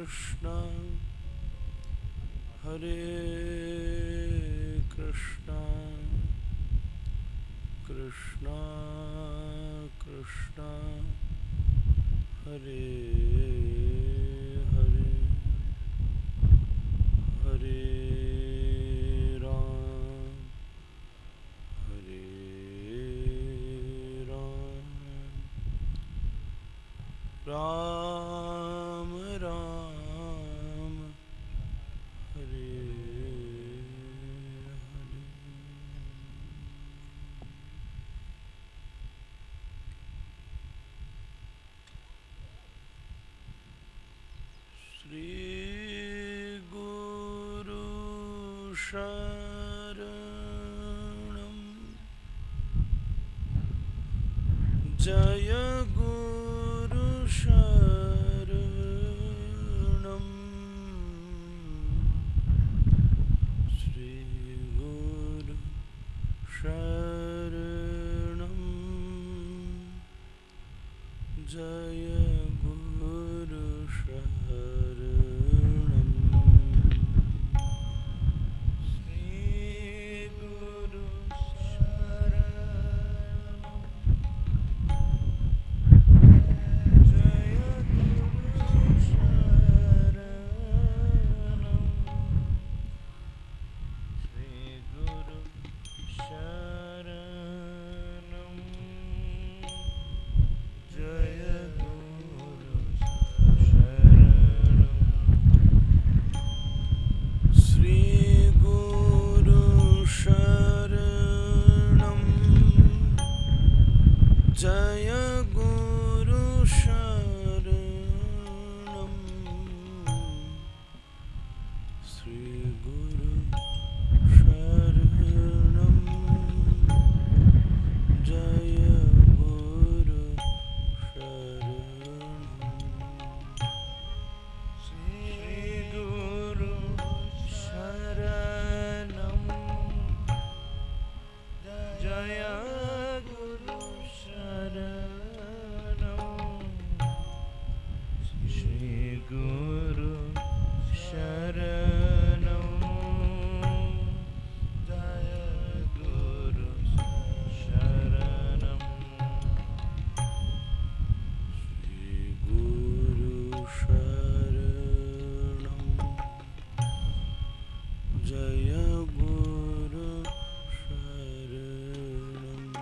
Krishna, Hare Krishna, Krishna Krishna, Hare Hare, Hare Ram, Hare Ram, Ram Ram, Hare Hare. Shri Guru Sharanam, Jaya Guru Sharanam, Shri Guru Sharanam, Jaya Guru Sharanam, Shri Guru Sharanam, Jaya Guru Sharanam, Shri Guru Sharanam, Jaya Guru Sharanam, Shri Guru Sharanam, Jaya Guru Sharanam, Shri Guru Sharanam, Jaya Guru Sharanam, Shri Guru Sharanam, Jaya Guru Sharanam, Shri Guru Sharanam, Jaya Guru Sharanam,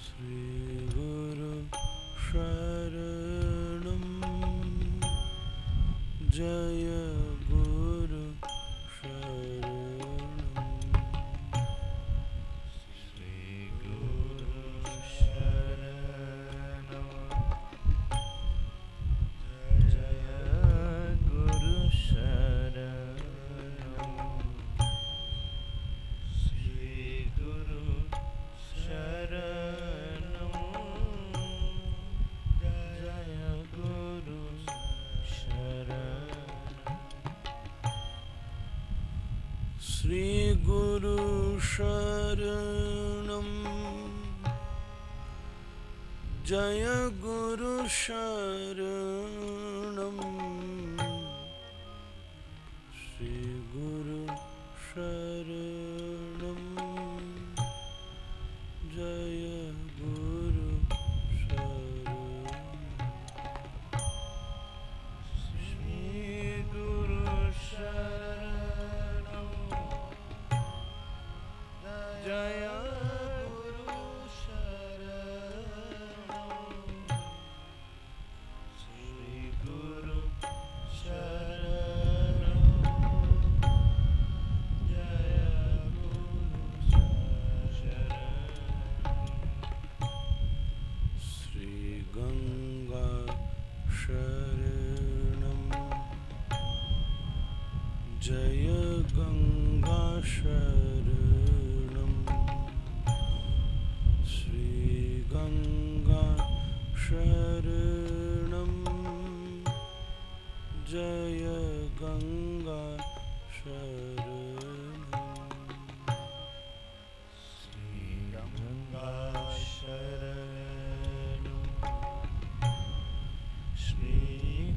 Shri Guru Sharanam, Jaya Guru Sharanam, Shri Guru Sharanam, Jaya Guru Sharanam, Jaya Guru Sharanam, Shri Guru Sharanam, Jaya Guru Sharanam, Shri Guru Sharanam, Jaya Guru Sharanam, Shri Guru Sharanam, Jaya Guru Sharanam, Shri Ganga Sharanam, Jaya Ganga Sharanam, Shri Ganga Sharanam, Jaya Ganga Sharanam, Shri Ganga Sharanam, Shri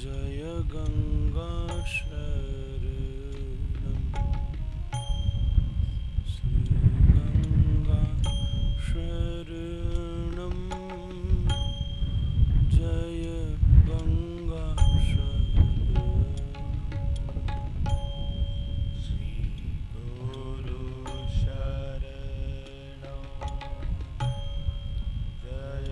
जय गंगा शरणं श्री गंगा शरणं जय गंगा शरणं श्री गुरु शरणं जय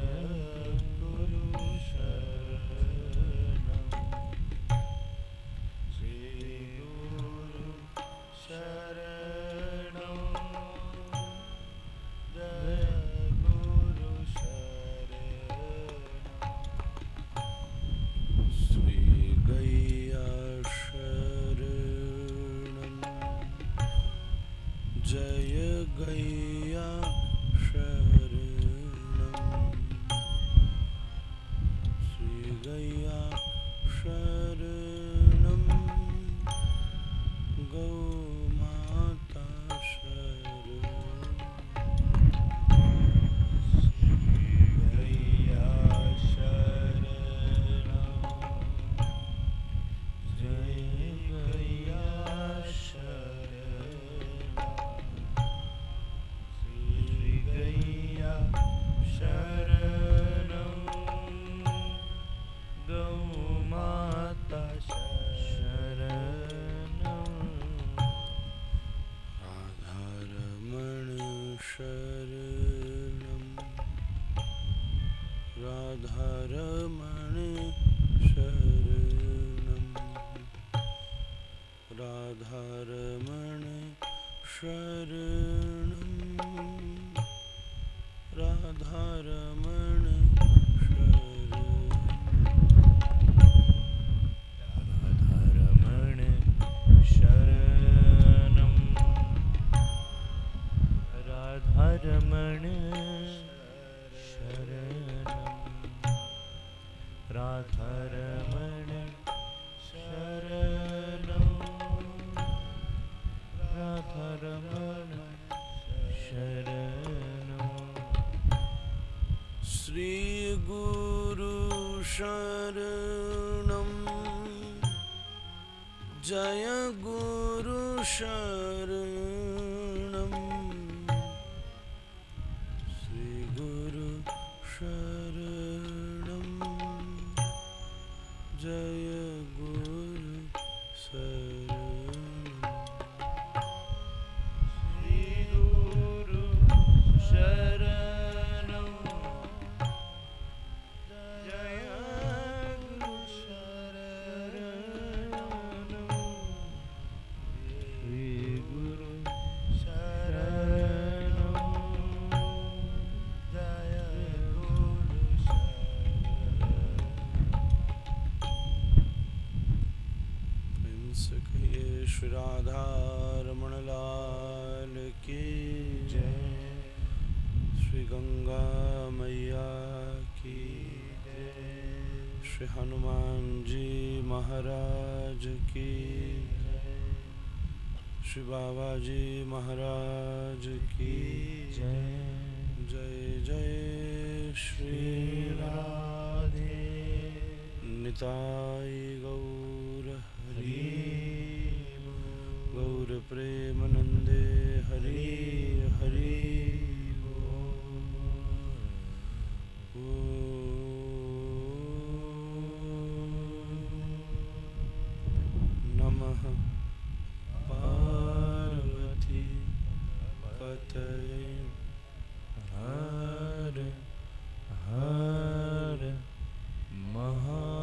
गुरु शरणं जय गैया शरणं श्री गैया शरणं गौ माता शरणं गैया शरणं जय गैया राधारमण शरणं राधारमण शरणं राधारमण शरणं राधारमण राधारमण शरणं राधारमण शरणं श्री गुरु शरणं जय गुरु शरणं श्री गुरु शरणं जय गुरु शरणं श्री गुरु शरणं जय गुरु शरणं श्री गुरु शरणं जय गुरु श्री राधा रमण लाल की जय श्री गंगा मैया की जय श्री हनुमान जी महाराज की जय श्री बाबा जी महाराज की जय जय जय श्री राधे निताई गौर हरि गौर प्रेमानंदे हरि हरि नमः पार्वती पतये हर हर महादेव।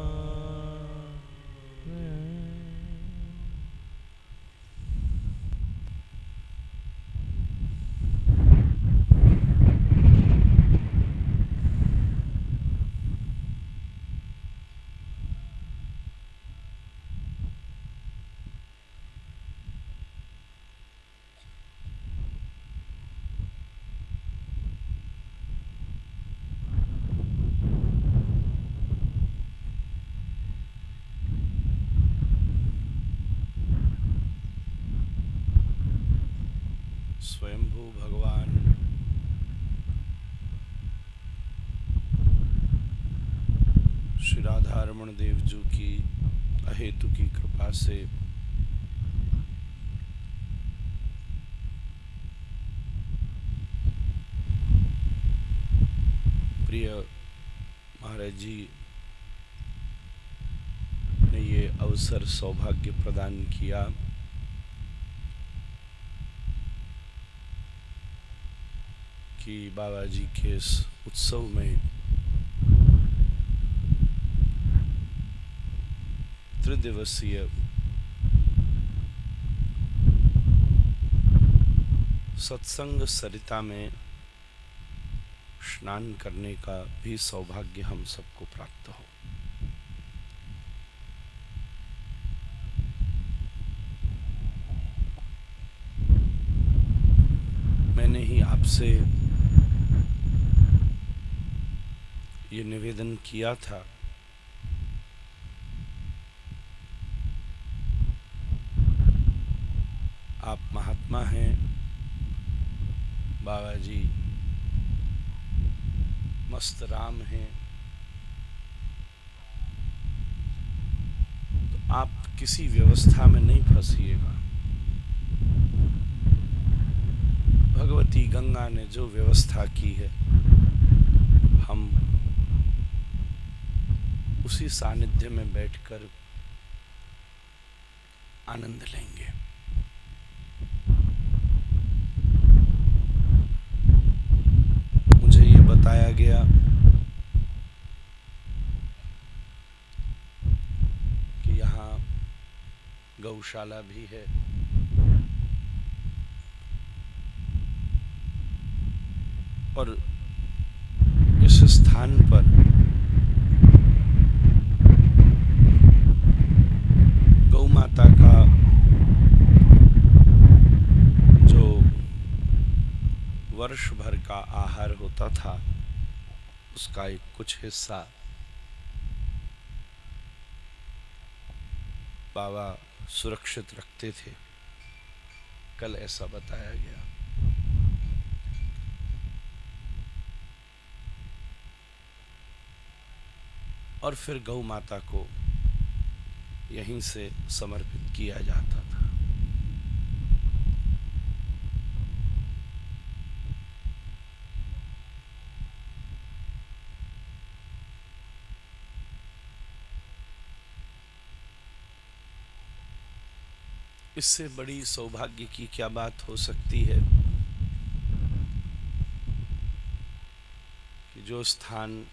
स्वयंभू भगवान श्री राधारमण देव जी की अहेतु की कृपा से प्रिय महाराज जी ने ये अवसर सौभाग्य प्रदान किया कि बाबा जी के इस उत्सव में त्रिदिवसीय सत्संग सरिता में स्नान करने का भी सौभाग्य हम सबको प्राप्त हो। मैंने ही आपसे ये निवेदन किया था आप महात्मा हैं, बाबा जी मस्त राम हैं, तो आप किसी व्यवस्था में नहीं फंसिएगा। भगवती गंगा ने जो व्यवस्था की है हम उसी सानिध्य में बैठकर आनंद लेंगे। मुझे ये बताया गया कि यहाँ गौशाला भी है और इस स्थान पर गौ माता का जो वर्ष भर का आहार होता था उसका एक कुछ हिस्सा बाबा सुरक्षित रखते थे। कल ऐसा बताया गया। और फिर गौ माता को यहीं से समर्पित किया जाता था। इससे बड़ी सौभाग्य की क्या बात हो सकती है कि जो स्थान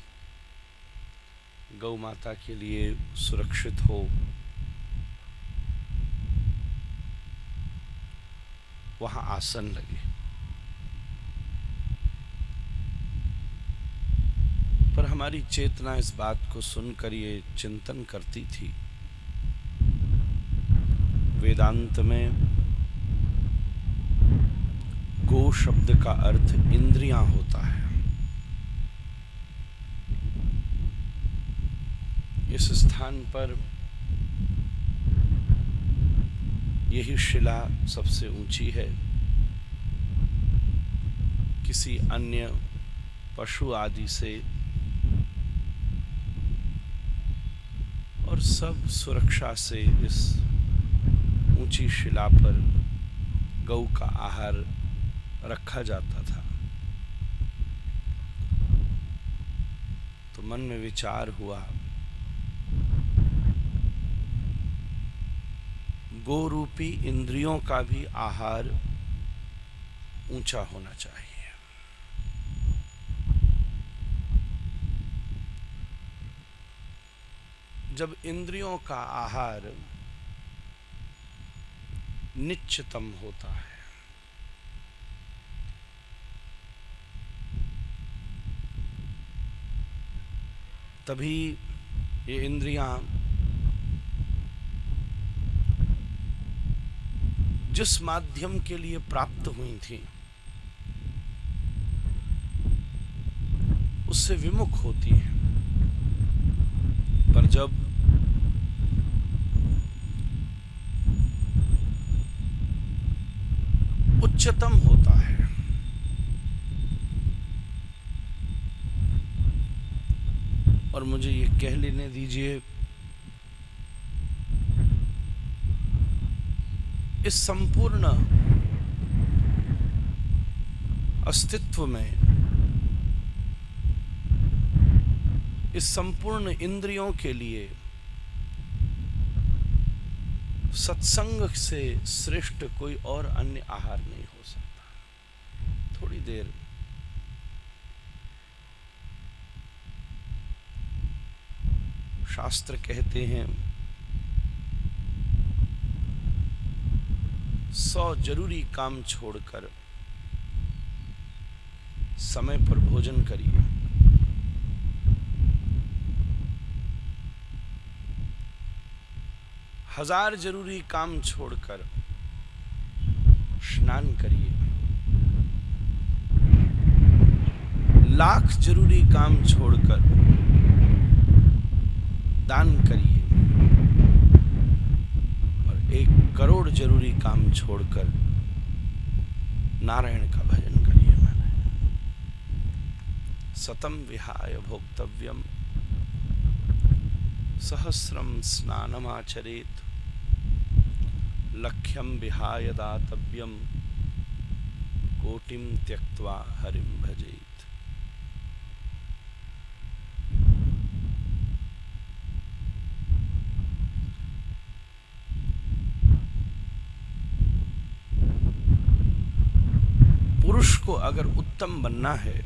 गौ माता के लिए सुरक्षित हो वहां आसन लगे। पर हमारी चेतना इस बात को सुनकर ये चिंतन करती थी, वेदांत में गो शब्द का अर्थ इंद्रियां होता है। इस स्थान पर यही शिला सबसे ऊंची है। किसी अन्य पशु आदि से और सब सुरक्षा से इस ऊंची शिला पर गौ का आहार रखा जाता था। तो मन में विचार हुआ, गो रूपी इंद्रियों का भी आहार ऊंचा होना चाहिए। जब इंद्रियों का आहार नित्यतम होता है तभी ये इंद्रियां जिस माध्यम के लिए प्राप्त हुई थी उससे विमुख होती है। पर जब उच्च उच्चतम होता है। और मुझे ये कह लेने दीजिए, इस संपूर्ण अस्तित्व में, इस संपूर्ण इंद्रियों के लिए सत्संग से श्रेष्ठ कोई और अन्य आहार नहीं हो सकता। थोड़ी देर शास्त्र कहते हैं 100 जरूरी काम छोड़कर समय पर भोजन करिए। हजार जरूरी काम छोड़कर स्नान करिए। लाख जरूरी काम छोड़कर दान करिए। और 1 करोड़ जरूरी काम छोड़कर नारायण का भजन करिए। मैंने सतम विहाय भोक्तव्यम सहस्रम स्नानम आचरेत लक्ष्यम विहाय दातव्यम कोटिम त्यक्त्वा हरिम भजेत। पुरुष को अगर उत्तम बनना है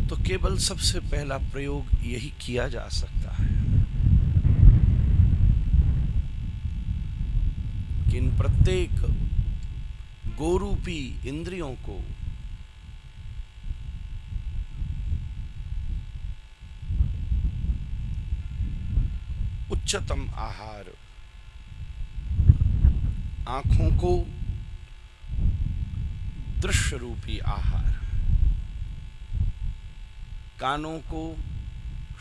तो केवल सबसे पहला प्रयोग यही किया जा सकता है कि इन प्रत्येक गोरूपी इंद्रियों को उच्चतम आहार, आंखों को दृश्य रूपी आहार, कानों को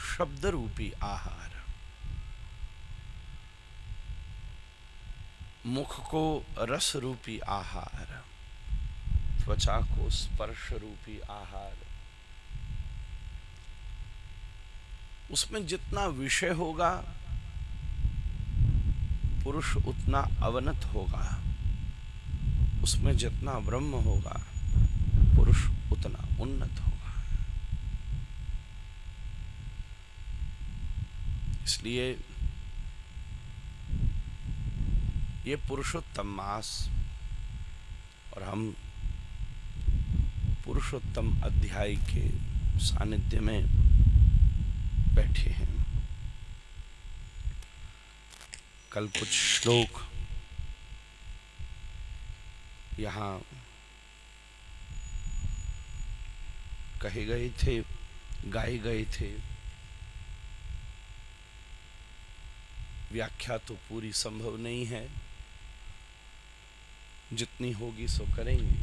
शब्द रूपी आहार, मुख को रस रूपी आहार, त्वचा को स्पर्श रूपी आहार, उसमें जितना विषय होगा पुरुष उतना अवनत होगा, उसमें जितना ब्रह्म होगा पुरुष उतना उन्नत होगा। इसलिए ये पुरुषोत्तम मास और हम पुरुषोत्तम अध्याय के सानिध्य में बैठे हैं। कल कुछ श्लोक यहाँ कहे गए थे, गाए गए थे। व्याख्या तो पूरी संभव नहीं है, जितनी होगी सो करेंगे,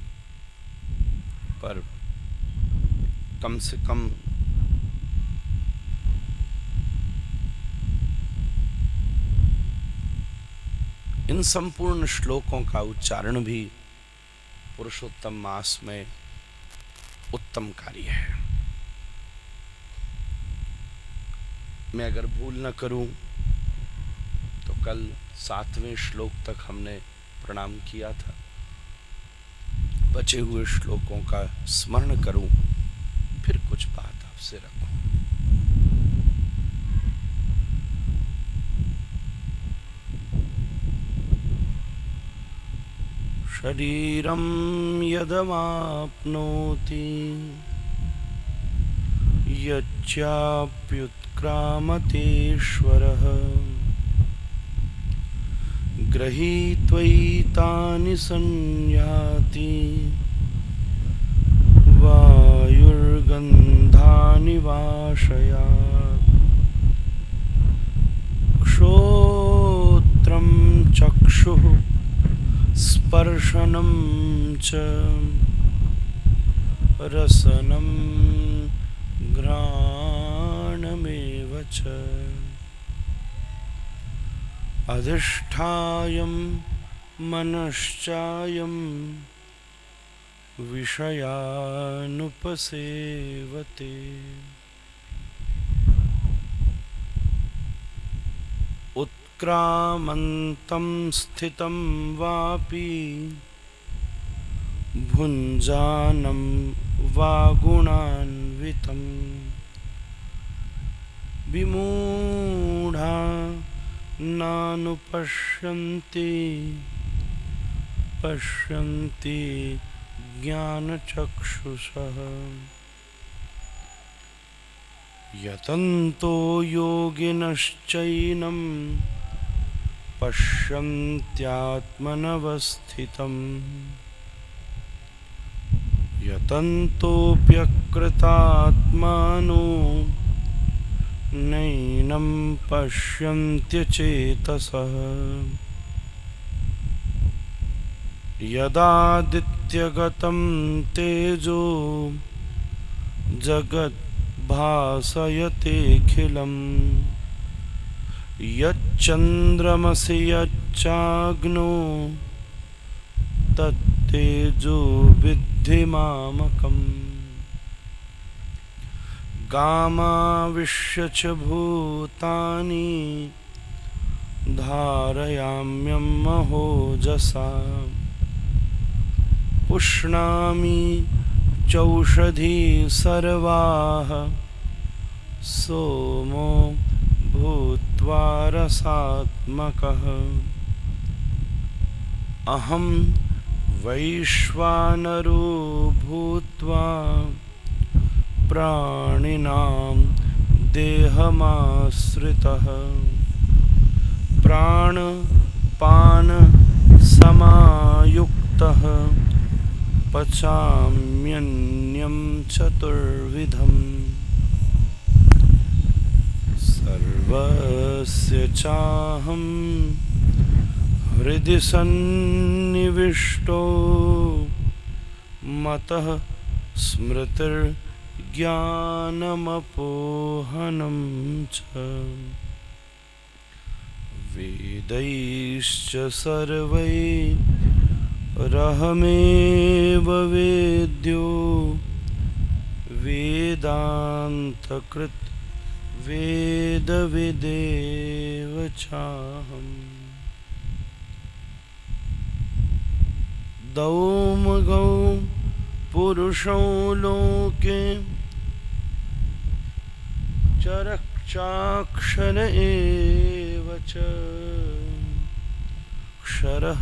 पर कम से कम इन संपूर्ण श्लोकों का उच्चारण भी पुरुषोत्तम मास में उत्तम कार्य है। मैं अगर भूल न करूं तो कल 7वें श्लोक तक हमने प्रणाम किया था। बचे हुए श्लोकों का स्मरण करूं, फिर कुछ बात आपसे रखूं। शरीरं यदवाप्नोति यच्चाप्युत्क्रामतीश्वरः गृहीत्वैतानि संयाति वायुर्गन्धानि वाशयात् श्रोत्रं चक्षुः स्पर्शनं च रसनं घ्राणमेव च अधिष्ठायं मनश्चायं विषयानुपसेवते उत्क्रामन्तं स्थितं वापि भुञ्जानं वा गुणान्वितं विमूढा नानुपश्यन्ति पश्यन्ति ज्ञानचक्षुषः यतन्तो योगिनश्चैनं पश्यन्त्यात्मनवस्थितं यतन्तोऽप्यकृतात्मानो नैनं पश्यन्त्यचेतसः यदादित्यगतं तेजो जगद्भासयतेऽखिलं यच्चन्द्रमसि यच्चाग्नो तत्तेजो विद्धि मामकम् गामाविश्य च भूतानि धारयाम्यमहोजसा पुष्णामि चौषधी सर्वाः सोमो भूत्वा रसात्मकः अहं वैश्वानरो भूत्वा प्राणिनां देहमाश्रितः प्राणपान समायुक्तः पचाम्यन्नं चतुर्विधम् सर्वस्य चाहं हृदि सन्निविष्टो मतः स्मृतिर्ज्ञानमपोहनं च वेदैश्च सर्वैरहमेव वेद्यो वेदान्तकृत् वेदविदेव चाहम् दौमगौ पुरुषौ लोके चरक्षाक्षर एव च क्षरः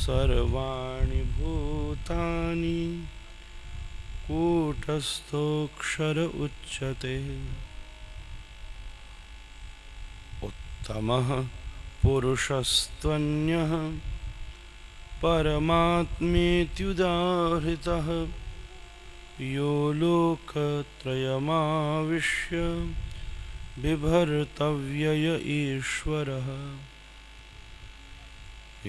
सर्वाणि भूतानि कूटस्थोऽक्षर उच्यते उत्तमः पुरुषस्त्वन्यः परमात्मेत्युदाहृतः यो लोकत्रयमाविश्य बिभर्तव्यय ईश्वरः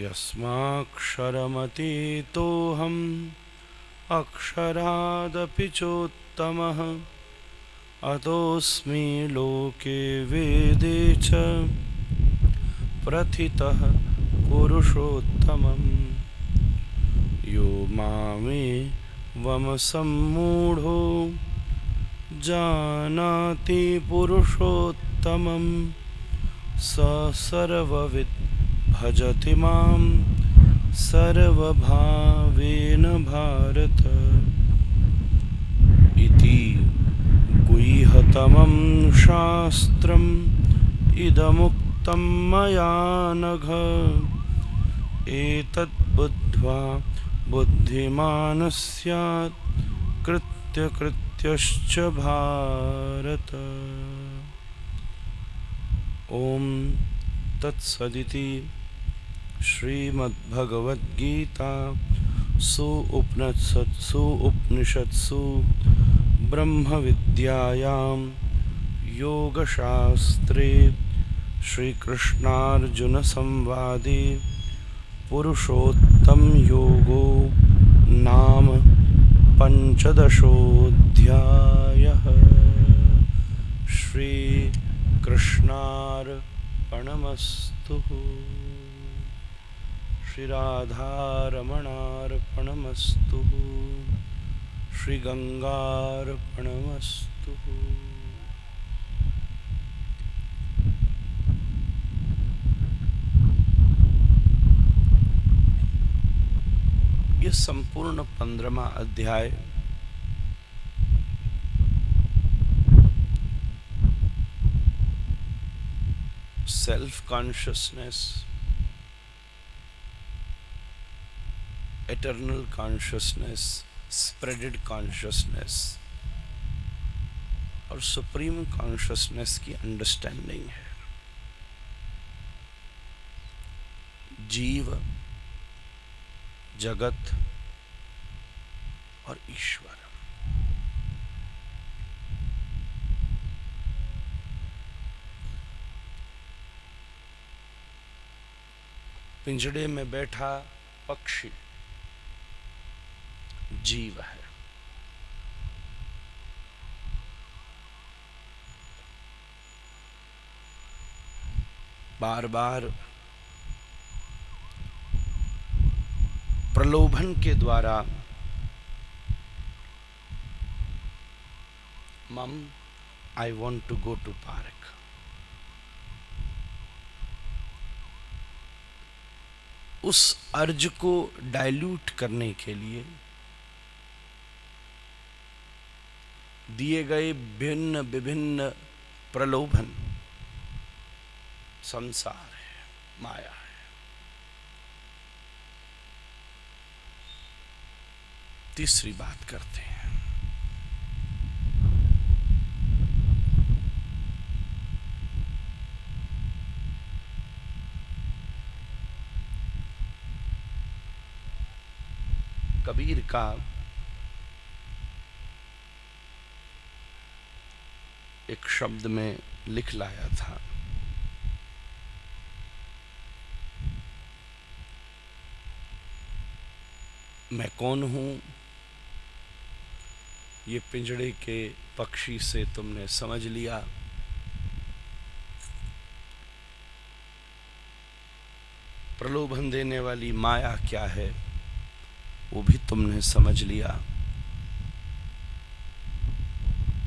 यस्माक्षरमतीतोऽहम् अक्षरादपि चोत्तमः अतोऽस्मि लोके वेदे च प्रथितः पुरुषोत्तमम् यो मामेवमसम्मूढो जानाति पुरुषोत्तमं स सर्वविद् भजति मां सर्वभावेन भारत इति गुह्यतमं शास्त्रम् इदमुक्तं मया नघ एतद्बुद्ध्वा बुद्धिमान् स्यात् कृत्यकृत्यश्च भारत। ओम तत्सदिति श्रीमद्भगवद्गीता उपनिषत्सु ब्रह्मविद्यायां योगशास्त्रे श्रीकृष्णार्जुन संवादे पुरुषोत्तम योगो नाम पंचदशोऽध्यायः। श्री कृष्णार्पणमस्तु। श्री राधारमणार्पणमस्तु। श्री गंगार्पणमस्तु। ये संपूर्ण 15वां अध्याय self consciousness, eternal consciousness, spreaded consciousness और सुप्रीम कॉन्शियसनेस की अंडरस्टैंडिंग है। जीव, जगत और ईश्वर। पिंजड़े में बैठा पक्षी जीव है। बार बार प्रलोभन के द्वारा um I want to go to park, उस अर्ज को डाइल्यूट करने के लिए दिए गए भिन्न विभिन्न प्रलोभन संसार है, माया है। तीसरी बात करते हैं। कबीर का एक शब्द में लिख लाया था, मैं कौन हूं, ये पिंजड़े के पक्षी से तुमने समझ लिया। प्रलोभन देने वाली माया क्या है वो भी तुमने समझ लिया।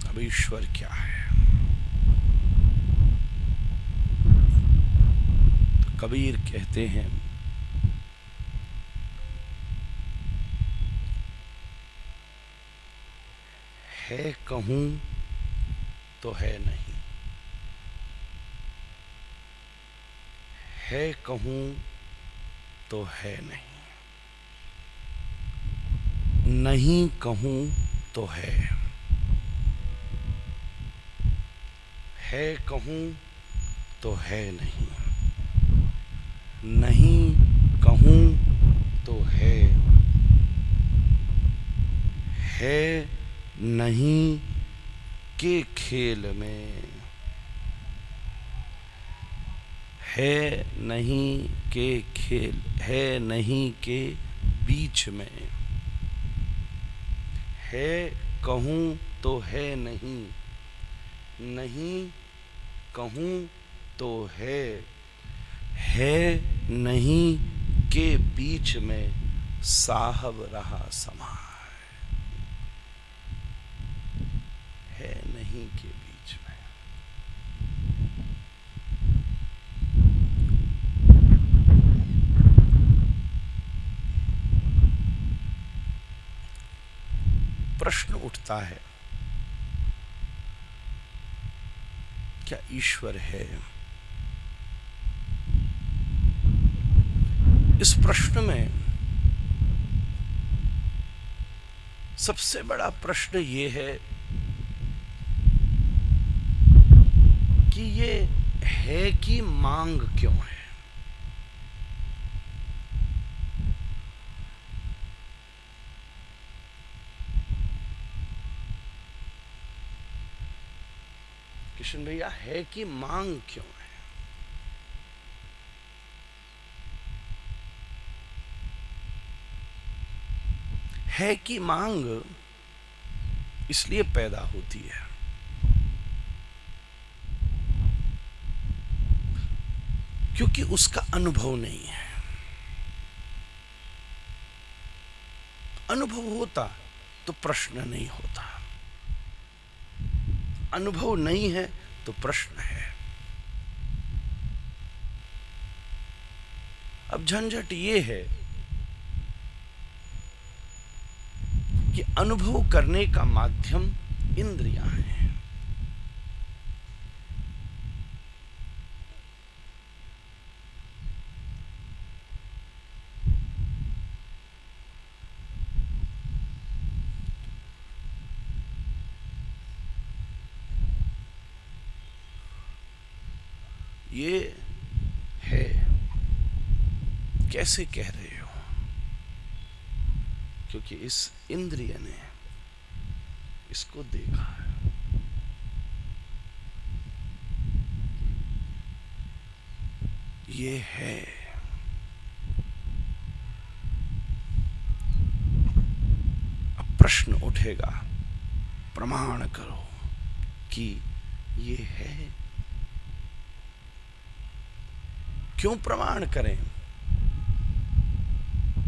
अब ईश्वर क्या है? तो कबीर कहते हैं, है कहूं तो है नहीं, है कहूं तो है नहीं, नहीं कहूं तो है कहूं तो है नहीं, नहीं कहूं तो है नहीं के खेल में, है नहीं के खेल, है नहीं के बीच में, है कहूं तो है नहीं, नहीं कहूं तो है नहीं के बीच में साहब रहा समा है नहीं के बीच में। प्रश्न उठता है, क्या ईश्वर है? इस प्रश्न में सबसे बड़ा प्रश्न ये है कि ये है की मांग क्यों है? किशन भैया, है की मांग क्यों है? है की मांग इसलिए पैदा होती है क्योंकि उसका अनुभव नहीं है। अनुभव होता तो प्रश्न नहीं होता, अनुभव नहीं है तो प्रश्न है। अब झंझट ये है कि अनुभव करने का माध्यम इंद्रियां हैं। ये है, कैसे कह रहे हो? क्योंकि इस इंद्रिय ने इसको देखा है। ये है। अब प्रश्न उठेगा, प्रमाण करो कि ये है। क्यों प्रमाण करें?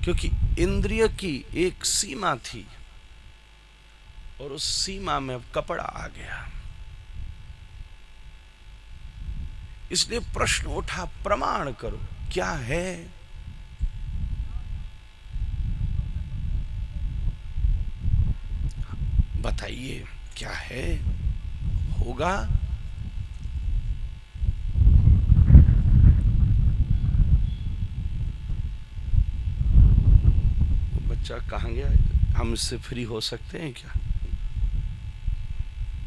क्योंकि इंद्रिय की एक सीमा थी और उस सीमा में अब कपड़ा आ गया। इसलिए प्रश्न उठा, प्रमाण करो क्या है। बताइए क्या है, होगा। बच्चा कहाँ गया? हम इससे फ्री हो सकते हैं क्या?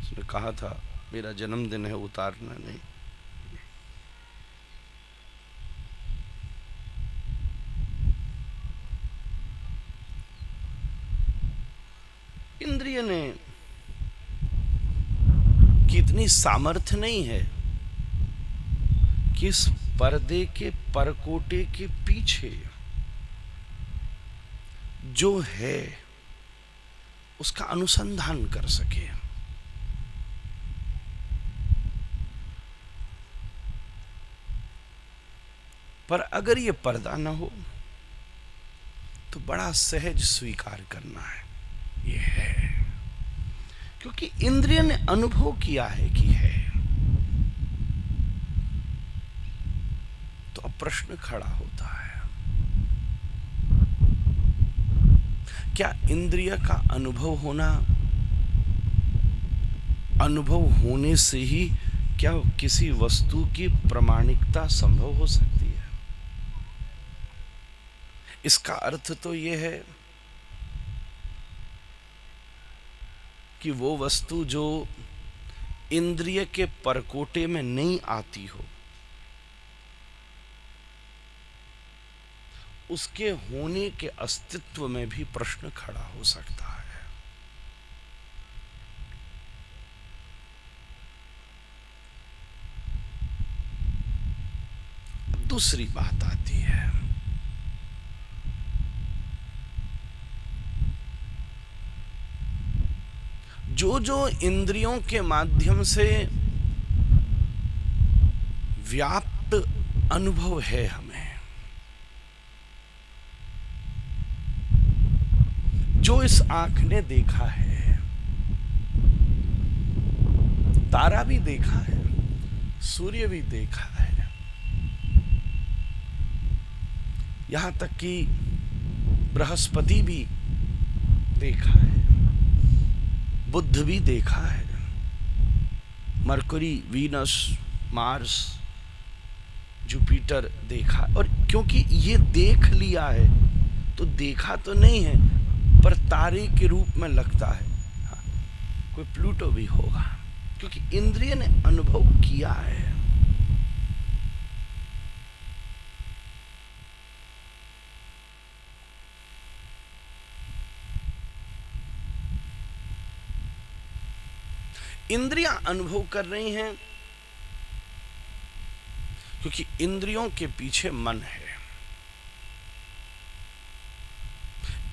उसने कहा था मेरा जन्मदिन है, उतारना नहीं। इंद्रिय ने की इतनी सामर्थ्य नहीं है कि इस पर्दे के परकोटे के पीछे जो है उसका अनुसंधान कर सके। पर अगर ये पर्दा ना हो तो बड़ा सहज स्वीकार करना है, ये है। क्योंकि इंद्रिय ने अनुभव किया है कि है। तो अब प्रश्न खड़ा होता है, क्या इंद्रिय का अनुभव होना, अनुभव होने से ही क्या किसी वस्तु की प्रामाणिकता संभव हो सकती है? इसका अर्थ तो यह है कि वो वस्तु जो इंद्रिय के परकोटे में नहीं आती हो, उसके होने के अस्तित्व में भी प्रश्न खड़ा हो सकता है। दूसरी बात आती है, जो जो इंद्रियों के माध्यम से व्याप्त अनुभव है हमें, जो इस आंख ने देखा है, तारा भी देखा है, सूर्य भी देखा है, यहां तक कि बृहस्पति भी देखा है, बुध भी देखा है, मरकरी, वीनस, मार्स, जुपिटर देखा। और क्योंकि ये देख लिया है तो देखा तो नहीं है पर तारे के रूप में लगता है। हाँ, कोई प्लूटो भी होगा क्योंकि इंद्रिय ने अनुभव किया है। इंद्रियां अनुभव कर रही हैं क्योंकि इंद्रियों के पीछे मन है।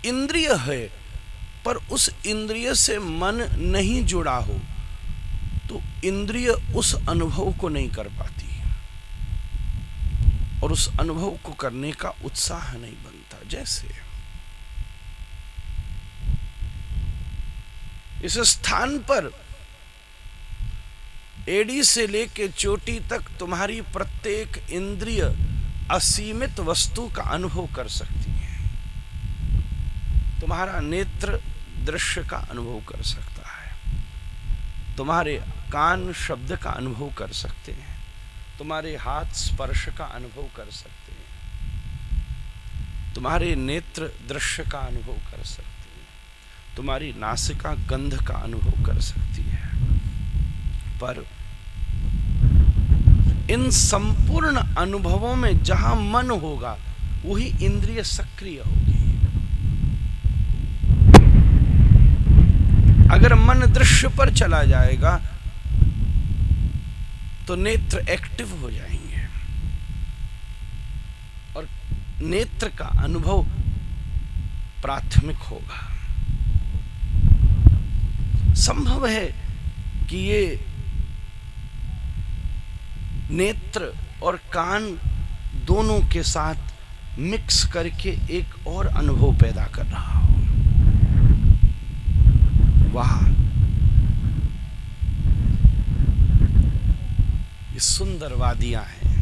इंद्रिय है पर उस इंद्रिय से मन नहीं जुड़ा हो तो इंद्रिय उस अनुभव को नहीं कर पाती। और उस अनुभव को करने का उत्साह नहीं बनता। जैसे इस स्थान पर एड़ी से लेके चोटी तक तुम्हारी प्रत्येक इंद्रिय असीमित वस्तु का अनुभव कर सकती है। तुम्हारा नेत्र दृश्य का अनुभव कर सकता है, तुम्हारे कान शब्द का अनुभव कर सकते हैं, तुम्हारे हाथ स्पर्श का अनुभव कर सकते हैं, तुम्हारे नेत्र दृश्य का अनुभव कर सकते हैं, तुम्हारी नासिका गंध का अनुभव कर सकती है। पर इन संपूर्ण अनुभवों में जहां मन होगा वही इंद्रिय सक्रिय होगी। अगर मन दृश्य पर चला जाएगा तो नेत्र एक्टिव हो जाएंगे और नेत्र का अनुभव प्राथमिक होगा। संभव है कि ये नेत्र और कान दोनों के साथ मिक्स करके एक और अनुभव पैदा कर रहा हो। वाह, ये सुंदर वादियां हैं,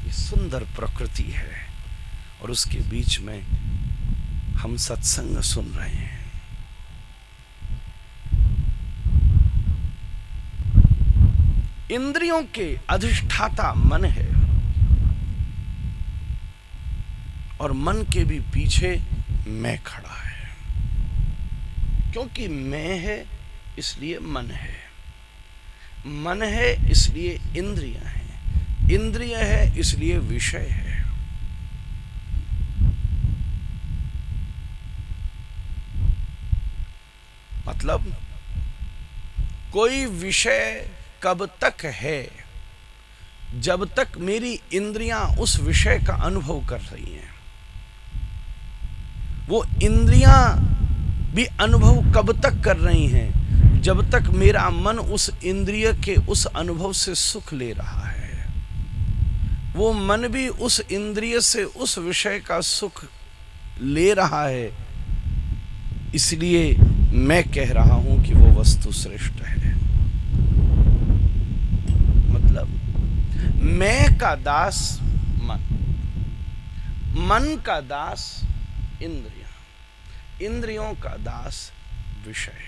ये सुंदर प्रकृति है और उसके बीच में हम सत्संग सुन रहे हैं। इंद्रियों के अधिष्ठाता मन है और मन के भी पीछे मैं खड़ा है। क्योंकि मैं है इसलिए मन है, मन है इसलिए इंद्रियां हैं, इंद्रिय है इसलिए विषय है। मतलब कोई विषय कब तक है जब तक मेरी इंद्रियां उस विषय का अनुभव कर रही हैं। वो इंद्रियां भी अनुभव कब तक कर रही हैं जब तक मेरा मन उस इंद्रिय के उस अनुभव से सुख ले रहा है। वो मन भी उस इंद्रिय से उस विषय का सुख ले रहा है, इसलिए मैं कह रहा हूं कि वो वस्तु श्रेष्ठ है। मैं का दास मन, मन का दास इंद्रियां, इंद्रियों का दास विषय।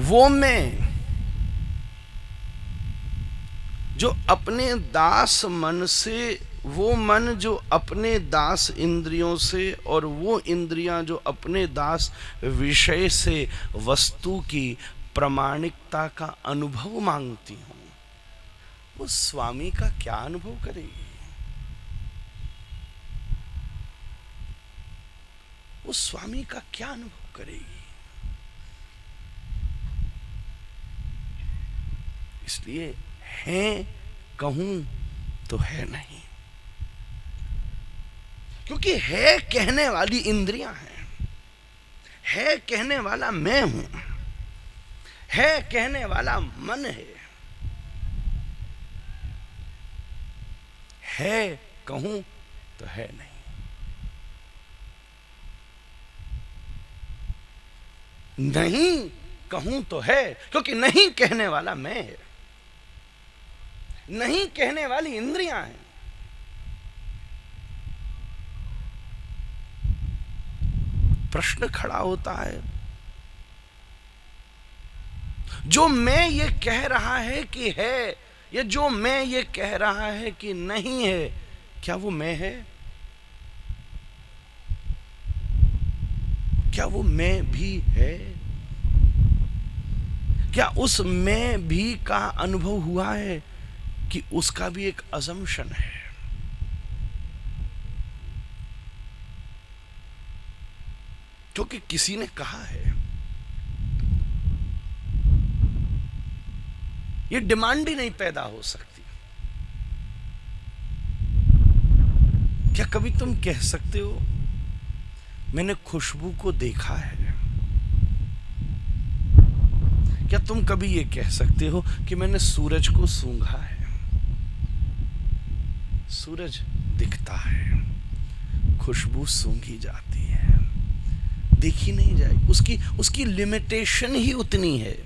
वो मैं जो अपने दास मन से, वो मन जो अपने दास इंद्रियों से और वो इंद्रियां जो अपने दास विषय से वस्तु की प्रामाणिकता का अनुभव मांगती हूं, वो स्वामी का क्या अनुभव करेगी? वो स्वामी का क्या अनुभव करेगी? इसलिए है कहूं तो है नहीं, क्योंकि है कहने वाली इंद्रियां हैं, है कहने वाला मैं हूं, है कहने वाला मन है कहूं तो है नहीं। नहीं कहूं तो है, क्योंकि नहीं कहने वाला मैं है, नहीं कहने वाली इंद्रियां हैं। प्रश्न खड़ा होता है, जो मैं ये कह रहा है कि है, ये जो मैं ये कह रहा है कि नहीं है, क्या वो मैं है? क्या वो मैं भी है? क्या उस मैं भी का अनुभव हुआ है कि उसका भी एक अजम्पशन है? क्योंकि किसी ने कहा है, ये डिमांड ही नहीं पैदा हो सकती। क्या कभी तुम कह सकते हो मैंने खुशबू को देखा है? क्या तुम कभी ये कह सकते हो कि मैंने सूरज को सूंघा है? सूरज दिखता है, खुशबू सूंघी जाती है, देखी नहीं जाएगी। उसकी लिमिटेशन ही उतनी है।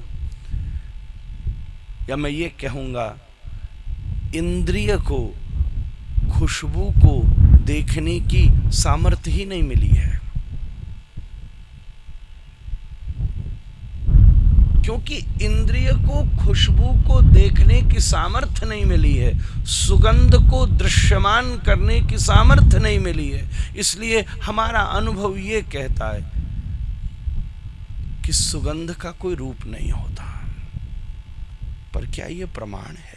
या मैं ये कहूंगा, इंद्रिय को खुशबू को देखने की सामर्थ्य ही नहीं मिली है, क्योंकि इंद्रिय को खुशबू को देखने की सामर्थ्य नहीं मिली है, सुगंध को दृश्यमान करने की सामर्थ्य नहीं मिली है। इसलिए हमारा अनुभव ये कहता है कि सुगंध का कोई रूप नहीं होता। पर क्या ये प्रमाण है?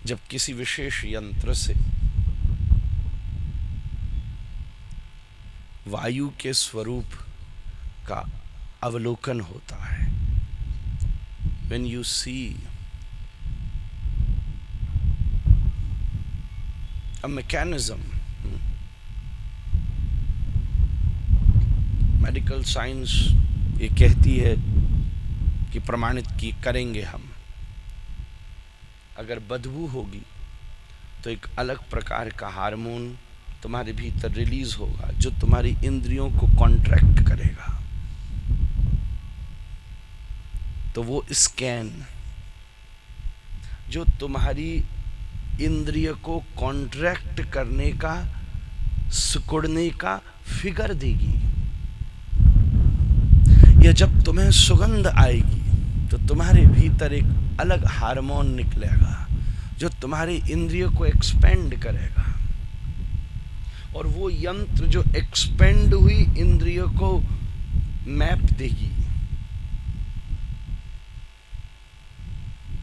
जब किसी विशेष यंत्र से वायु के स्वरूप का अवलोकन होता है, when you see a mechanism, medical science ये कहती है कि प्रमाणित की करेंगे हम, अगर बदबू होगी तो एक अलग प्रकार का हार्मोन तुम्हारे भीतर रिलीज होगा जो तुम्हारी इंद्रियों को कॉन्ट्रैक्ट करेगा। तो वो स्कैन जो तुम्हारी इंद्रिय को कॉन्ट्रैक्ट करने का, सिकुड़ने का फिगर देगी, या जब तुम्हें सुगंध आएगी तो तुम्हारे भीतर एक अलग हार्मोन निकलेगा जो तुम्हारी इंद्रिय को एक्सपेंड करेगा, और वो यंत्र जो एक्सपेंड हुई इंद्रिय को मैप देगी,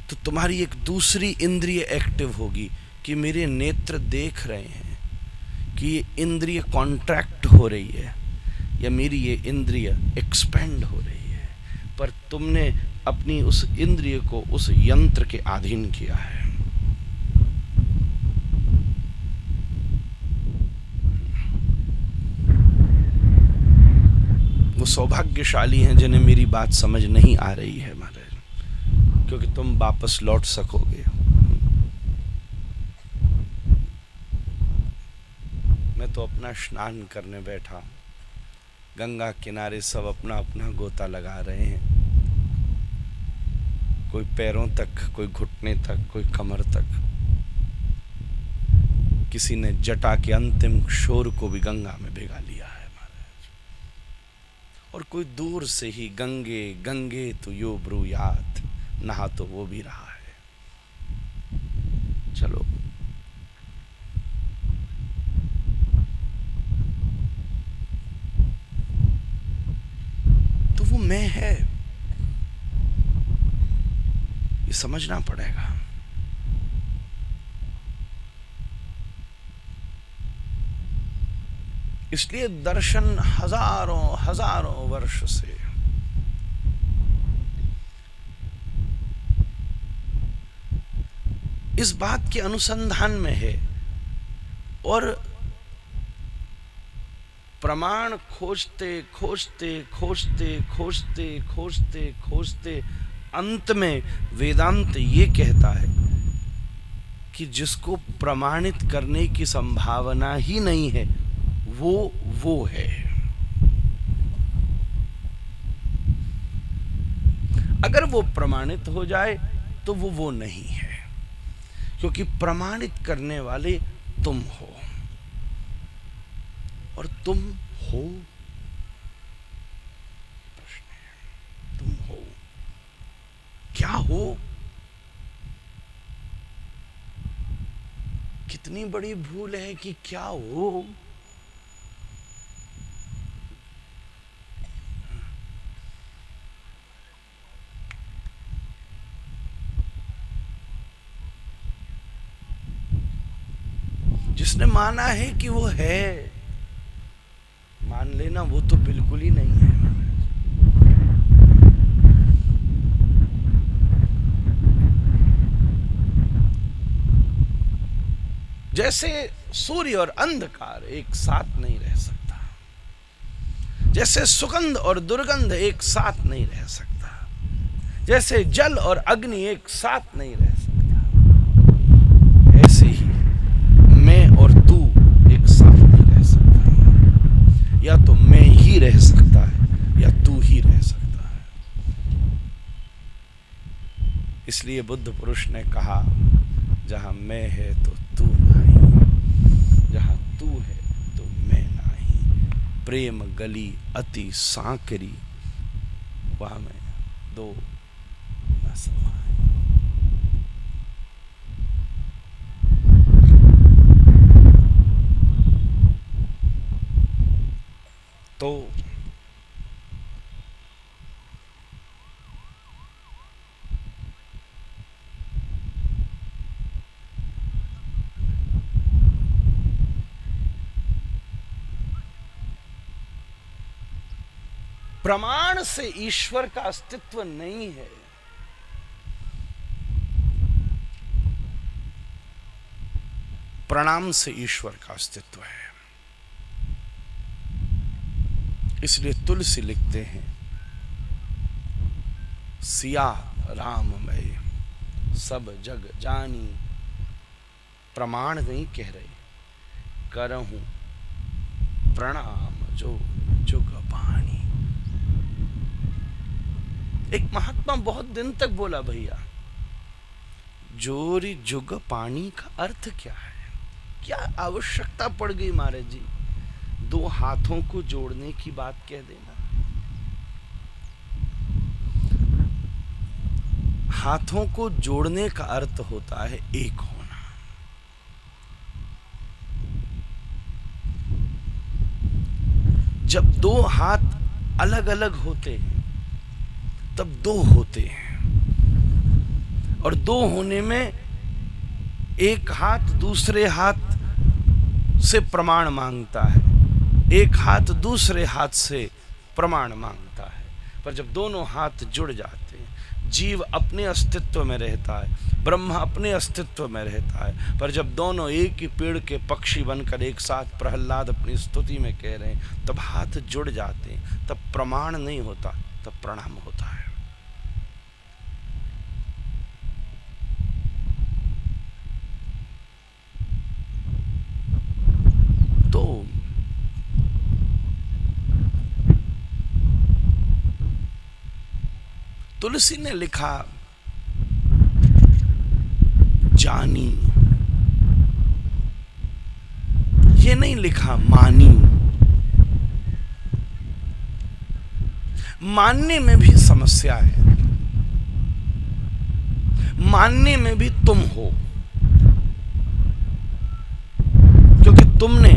तो तुम्हारी एक दूसरी इंद्रिय एक्टिव होगी कि मेरे नेत्र देख रहे हैं कि ये इंद्रिय कॉन्ट्रैक्ट हो रही है या मेरी ये इंद्रिय एक्सपेंड हो रही है। पर तुमने अपनी उस इंद्रिय को उस यंत्र के अधीन किया है। वो सौभाग्यशाली हैं जिन्हें मेरी बात समझ नहीं आ रही है महाराज, क्योंकि तुम वापस लौट सकोगे। मैं तो अपना स्नान करने बैठा, गंगा किनारे सब अपना अपना गोता लगा रहे हैं, कोई पैरों तक, कोई घुटने तक, कोई कमर तक। किसी ने जटा के अंतिम शोर को भी गंगा में भिगा लिया है महाराज, और कोई दूर से ही गंगे गंगे तू यो ब्रूयात नहा तो वो भी रहा है। चलो तो वो मैं है, ये समझना पड़ेगा। इसलिए दर्शन हजारों हजारों वर्ष से इस बात के अनुसंधान में है, और प्रमाण खोजते खोजते खोजते खोजते खोजते खोजते अंत में वेदांत ये कहता है कि जिसको प्रमाणित करने की संभावना ही नहीं है वो है। अगर वो प्रमाणित हो जाए तो वो नहीं है, क्योंकि प्रमाणित करने वाले तुम हो, और तुम हो, प्रश्न है तुम हो, क्या हो? कितनी बड़ी भूल है कि क्या हो। जिसने माना है कि वो है, मान लेना वो तो बिल्कुल ही नहीं है। जैसे सूर्य और अंधकार एक साथ नहीं रह सकता, जैसे सुगंध और दुर्गंध एक साथ नहीं रह सकता, जैसे जल और अग्नि एक साथ नहीं रह सकता, ऐसे ही मैं और तू एक साथ नहीं रह सकता। या तो मैं ही रह सकता है या तू ही रह सकता है। इसलिए बुद्ध पुरुष ने कहा, जहां मैं है तो तू नहीं, जहां तू है तो मैं नहीं। प्रेम गली अति सांकरी, वहां में दो न समाए। तो प्रमाण से ईश्वर का अस्तित्व नहीं है। प्रणाम से ईश्वर का अस्तित्व है। इसलिए तुलसी लिखते हैं, सिया राम मैं सब जग जानी। प्रमाण नहीं कह रहे, करहूं प्रणाम जो जुग पानी। एक महात्मा बहुत दिन तक बोला, भैया जोरी जुग पानी का अर्थ क्या है? क्या आवश्यकता पड़ गई महाराज जी, दो हाथों को जोड़ने की बात कह देना। हाथों को जोड़ने का अर्थ होता है एक होना। जब दो हाथ अलग अलग होते हैं तब दो होते हैं, और दो होने में एक हाथ दूसरे हाथ से प्रमाण मांगता है, एक हाथ दूसरे हाथ से प्रमाण मांगता है। पर जब दोनों हाथ जुड़ जाते हैं, जीव अपने अस्तित्व में रहता है, ब्रह्मा अपने अस्तित्व में रहता है। पर जब दोनों एक ही पेड़ के पक्षी बनकर एक साथ प्रहलाद अपनी स्तुति में कह रहे हैं, तब हाथ जुड़ जाते हैं, तब प्रमाण नहीं होता, तब प्रणाम होता है। तो तुलसी ने लिखा, जानी, ये नहीं लिखा मानी। मानने में भी समस्या है, मानने में भी तुम हो, क्योंकि तुमने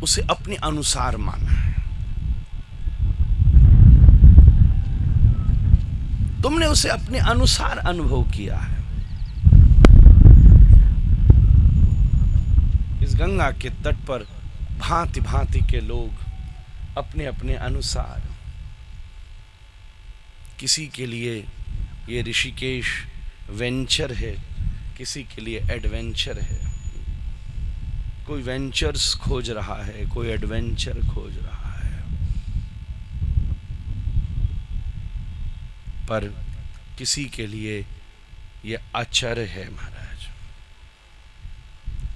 उसे अपने अनुसार माना है, तुमने उसे अपने अनुसार अनुभव किया है। इस गंगा के तट पर भांति भांति के लोग अपने अपने अनुसार, किसी के लिए ये ऋषिकेश वेंचर है, किसी के लिए एडवेंचर है। कोई वेंचर्स खोज रहा है, कोई एडवेंचर खोज रहा है। पर किसी के लिए ये अचर है महाराज।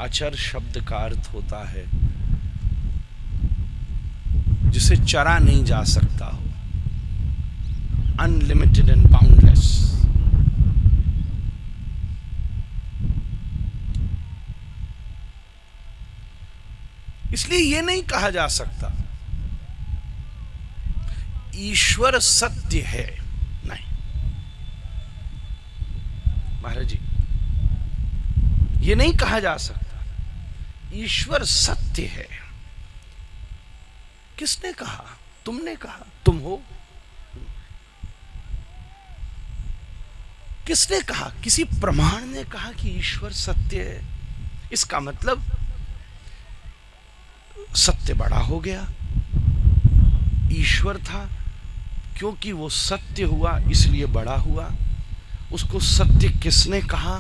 अचर शब्द का अर्थ होता है जिसे चरा नहीं जा सकता हो, अनलिमिटेड एंड बाउंडलेस। इसलिए यह नहीं कहा जा सकता ईश्वर सत्य है, नहीं महाराज जी, ये नहीं कहा जा सकता ईश्वर सत्य है। किसने कहा? तुमने कहा, तुम हो। किसने कहा? किसी प्रमाण ने कहा कि ईश्वर सत्य है। इसका मतलब सत्य बड़ा हो गया। ईश्वर था, क्योंकि वो सत्य हुआ इसलिए बड़ा हुआ। उसको सत्य किसने कहा?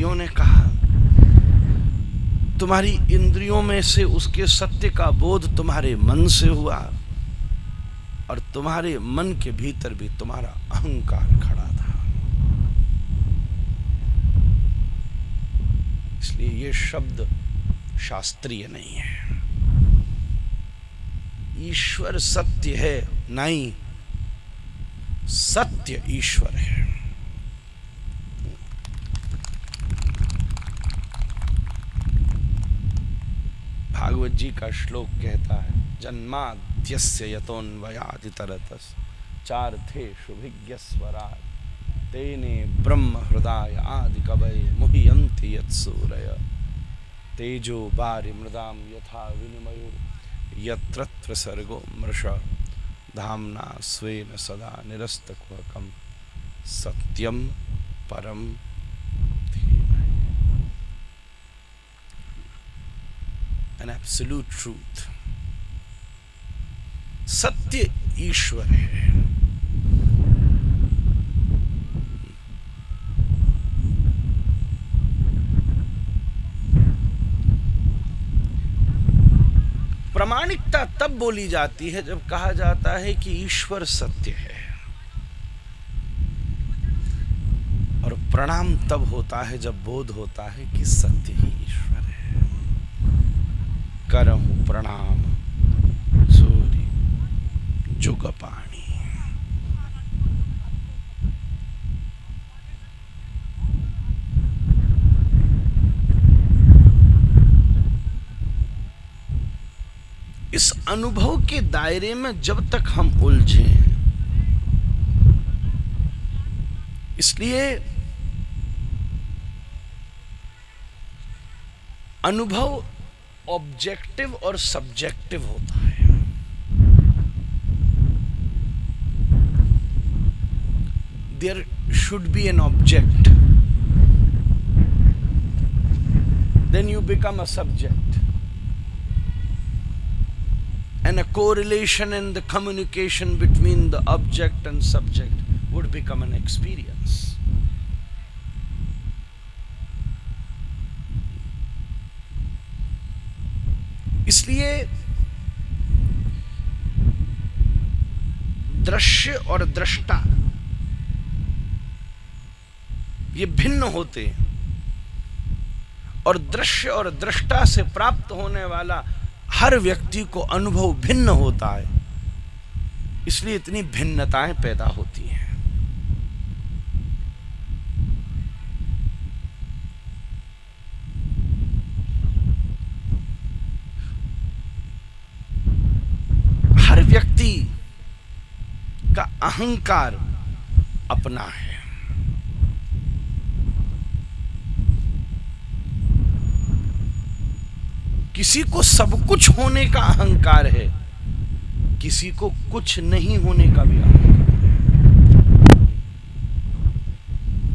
ऋषियों ने कहा, तुम्हारी इंद्रियों में से उसके सत्य का बोध तुम्हारे मन से हुआ, और तुम्हारे मन के भीतर भी तुम्हारा अहंकार खड़ा था। इसलिए ये शब्द शास्त्रीय नहीं है। ईश्वर सत्य है नहीं, सत्य ईश्वर है। भागवत जी का श्लोक कहता है, जन्माद्यस्य यतोऽन्वयादितरतस् चार्थेषु भिज्ञस्वराट् तेने ब्रह्म हृदय आदि कवये मुह्यन्ति यत्सूरय तेजो वारि मृदाम यथा विनिमयो यत्र सर्गो मृषा धाम्ना स्वेन सदा निरस्तकुहकं सत्यम परम धीमहि। An absolute truth. सत्य ईश्वर है। प्रामाणिकता तब बोली जाती है जब कहा जाता है कि ईश्वर सत्य है, और प्रणाम तब होता है जब बोध होता है कि सत्य ही ईश्वर है। करहु प्रणाम सूर्य जुग पाणी। इस अनुभव के दायरे में जब तक हम उलझे, इसलिए अनुभव ऑब्जेक्टिव और सब्जेक्टिव होता है। There should be an object, then you become a subject, and a correlation and the communication between the object and subject would become an experience. इसलिए दृश्य और दृष्टा ये भिन्न होते हैं, और दृश्य और दृष्टा से प्राप्त होने वाला हर व्यक्ति को अनुभव भिन्न होता है। इसलिए इतनी भिन्नताएं पैदा होती हैं। हर व्यक्ति का अहंकार अपना है। किसी को सब कुछ होने का अहंकार है, किसी को कुछ नहीं होने का भी अहंकार है।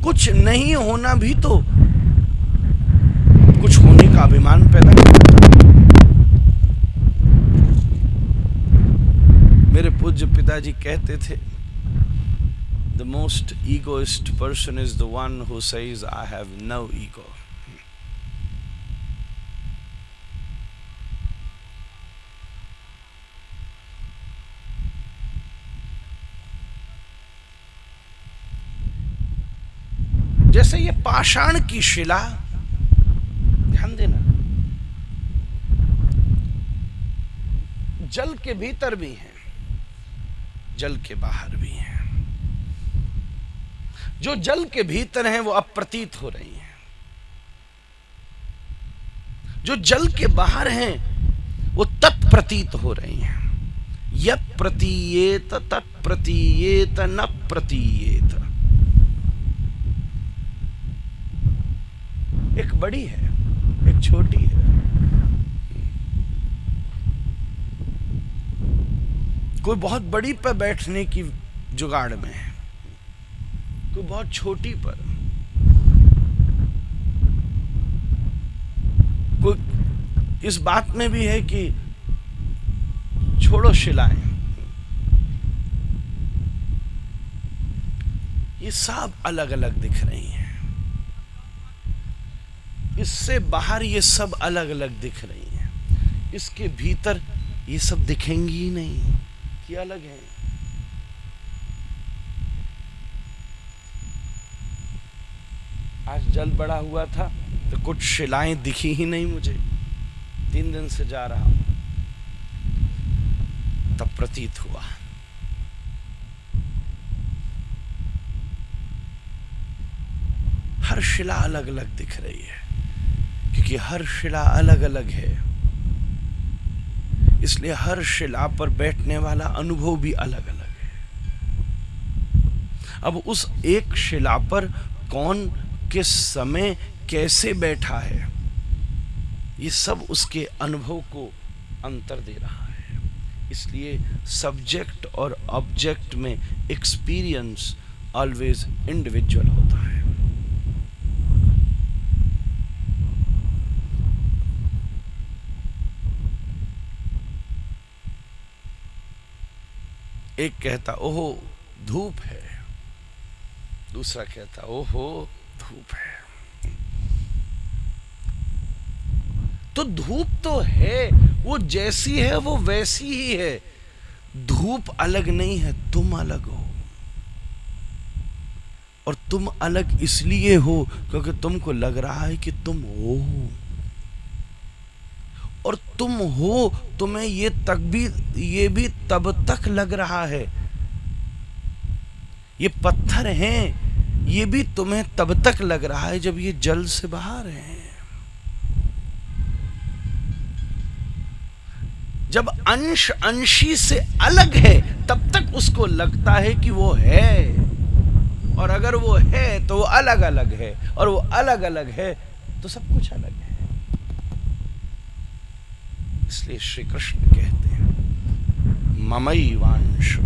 कुछ नहीं होना भी तो कुछ होने का अभिमान पैदा करता है। मेरे पूज्य पिताजी कहते थे, The most egoist person is the one who says, I have no ego. जैसे ये पाषाण की शिला, ध्यान देना, जल के भीतर भी है, जल के बाहर भी है। जो जल के भीतर हैं वो अप्रतीत हो रही हैं, जो जल के बाहर हैं वो तत्प्रतीत हो रही हैं। यत् प्रतीयेत तत्प्रतीयेत न प्रतीयेत। एक बड़ी है, एक छोटी है। कोई बहुत बड़ी पर बैठने की जुगाड़ में है, कोई बहुत छोटी पर, कोई इस बात में भी है कि छोड़ो शिलाएं। ये सब अलग अलग दिख रही हैं। इससे बाहर ये सब अलग अलग दिख रही हैं, इसके भीतर ये सब दिखेंगी ही नहीं कि अलग हैं। आज जल बड़ा हुआ था तो कुछ शिलाएं दिखी ही नहीं मुझे, 3 दिन से जा रहा हूं, तब प्रतीत हुआ। हर शिला अलग अलग दिख रही है, क्योंकि हर शिला अलग अलग है, इसलिए हर शिला पर बैठने वाला अनुभव भी अलग अलग है। अब उस एक शिला पर कौन किस समय कैसे बैठा है, ये सब उसके अनुभव को अंतर दे रहा है। इसलिए सब्जेक्ट और ऑब्जेक्ट में एक्सपीरियंस ऑलवेज इंडिविजुअल होता है। एक कहता ओहो धूप है, दूसरा कहता ओहो धूप है। तो धूप तो है, वो जैसी है वो वैसी ही है। धूप अलग नहीं है, तुम अलग हो। और तुम अलग इसलिए हो क्योंकि तुमको लग रहा है कि तुम हो, और तुम हो, तुम्हें ये भी तब तक लग रहा है। ये पत्थर हैं, ये भी तुम्हें तब तक लग रहा है जब ये जल से बाहर हैं। जब अंश अंशी से अलग है तब तक उसको लगता है कि वो है, और अगर वो है तो वो अलग अलग है, और वो अलग अलग है तो सब कुछ अलग है। इसलिए श्री कृष्ण कहते हैं ममैवांशो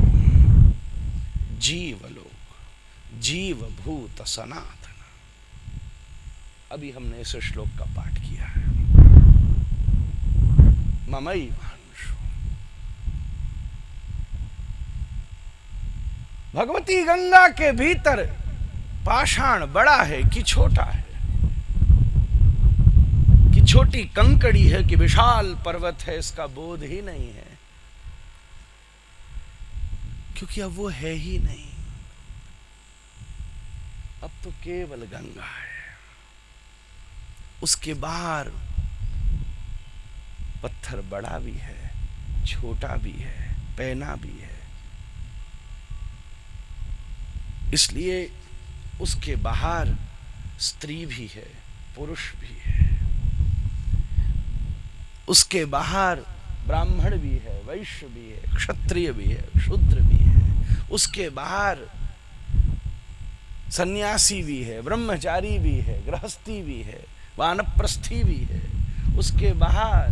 जीवलोक जीवभूत सनातन। अभी हमने इस श्लोक का पाठ किया है। ममैवांशो, भगवती गंगा के भीतर पाषाण बड़ा है कि छोटा है, कि छोटी कंकड़ी है कि विशाल पर्वत है, इसका बोध ही नहीं है, क्योंकि अब वो है ही नहीं। अब तो केवल गंगा है, उसके बाहर पत्थर बड़ा भी है, छोटा भी है, पैना भी है। इसलिए उसके बाहर स्त्री भी है, पुरुष भी है, उसके बाहर ब्राह्मण भी है, वैश्य भी है, क्षत्रिय भी है, शूद्र भी है, उसके बाहर सन्यासी भी है, ब्रह्मचारी भी है, गृहस्थी भी है, वानप्रस्थी भी है, उसके बाहर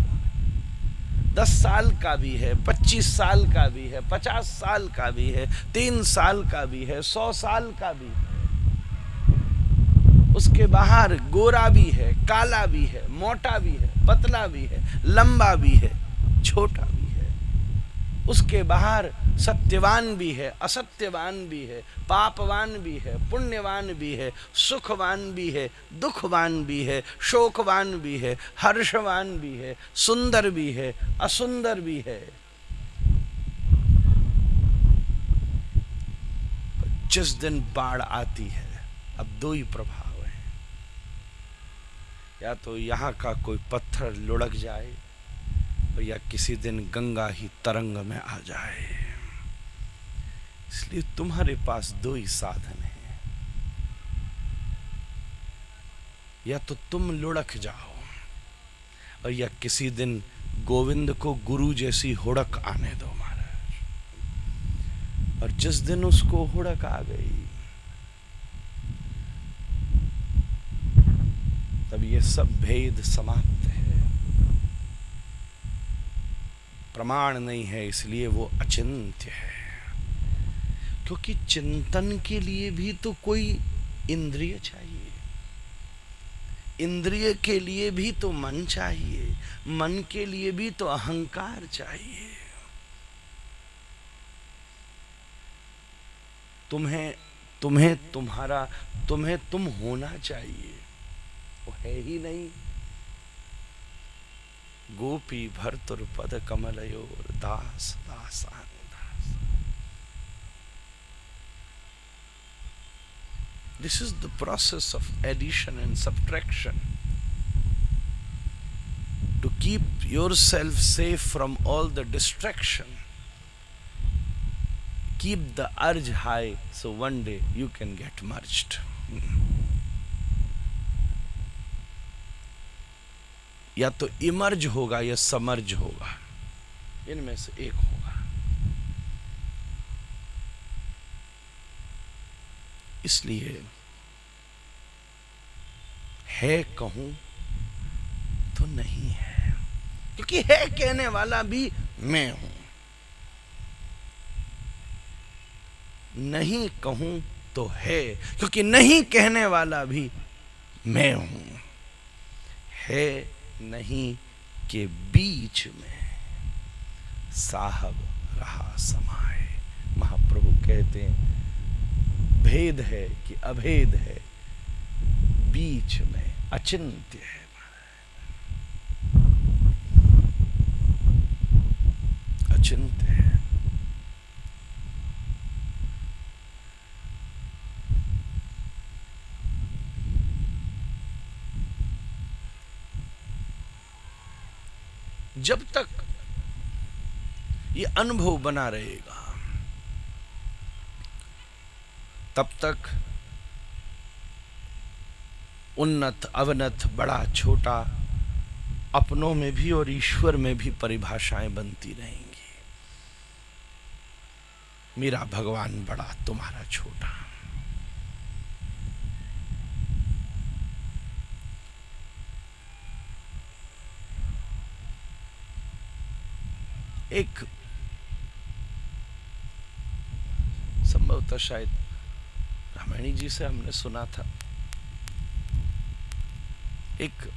10 साल का भी है, 25 साल का भी है, 50 साल का भी है, 3 साल का भी है, 100 साल का भी है। उसके बाहर गोरा भी है, काला भी है, मोटा भी है, पतला भी है, लंबा भी है, छोटा भी है। उसके बाहर सत्यवान भी है, असत्यवान भी है, पापवान भी है, पुण्यवान भी है, सुखवान भी है, दुखवान भी है, शोकवान भी है, हर्षवान भी है, सुंदर भी है, असुंदर भी है। जिस दिन बाढ़ आती है, अब 2 ही प्रभाव हैं, या तो यहाँ का कोई पत्थर लुढ़क जाए, या किसी दिन गंगा ही तरंग में आ जाए। इसलिए तुम्हारे पास 2 ही साधन हैं, या तो तुम लुढ़क जाओ, और या किसी दिन गोविंद को गुरु जैसी हुड़क आने दो महाराज। और जिस दिन उसको हुड़क आ गई, तब ये सब भेद समाप्त है। प्रमाण नहीं है, इसलिए वो अचिंत्य है। क्योंकि चिंतन के लिए भी तो कोई इंद्रिय चाहिए, इंद्रिय के लिए भी तो मन चाहिए, मन के लिए भी तो अहंकार चाहिए। तुम्हें तुम्हें तुम्हारा तुम्हें तुम होना चाहिए, वो है ही नहीं। गोपी भर्तुर पद कमलयोर दास दासान दास। This is the process of addition and subtraction. To keep yourself safe from all the distraction, keep the urge high, so one day you can get merged. या तो इमर्ज होगा या समर्ज होगा, इनमें से एक होगा। इसलिए है कहूं तो नहीं है, क्योंकि है कहने वाला भी मैं हूं। नहीं कहूं तो है, क्योंकि नहीं कहने वाला भी मैं हूं। है नहीं के बीच में साहब रहा समाए। महाप्रभु कहते हैं भेद है कि अभेद है, बीच में अचिंत्य है। अचिंत्य है। जब तक ये अनुभव बना रहेगा तब तक उन्नत अवनत, बड़ा छोटा, अपनों में भी और ईश्वर में भी परिभाषाएं बनती रहेंगी। मेरा भगवान बड़ा, तुम्हारा छोटा। एक संभवतः शायद रामायणी जी से हमने सुना था, एक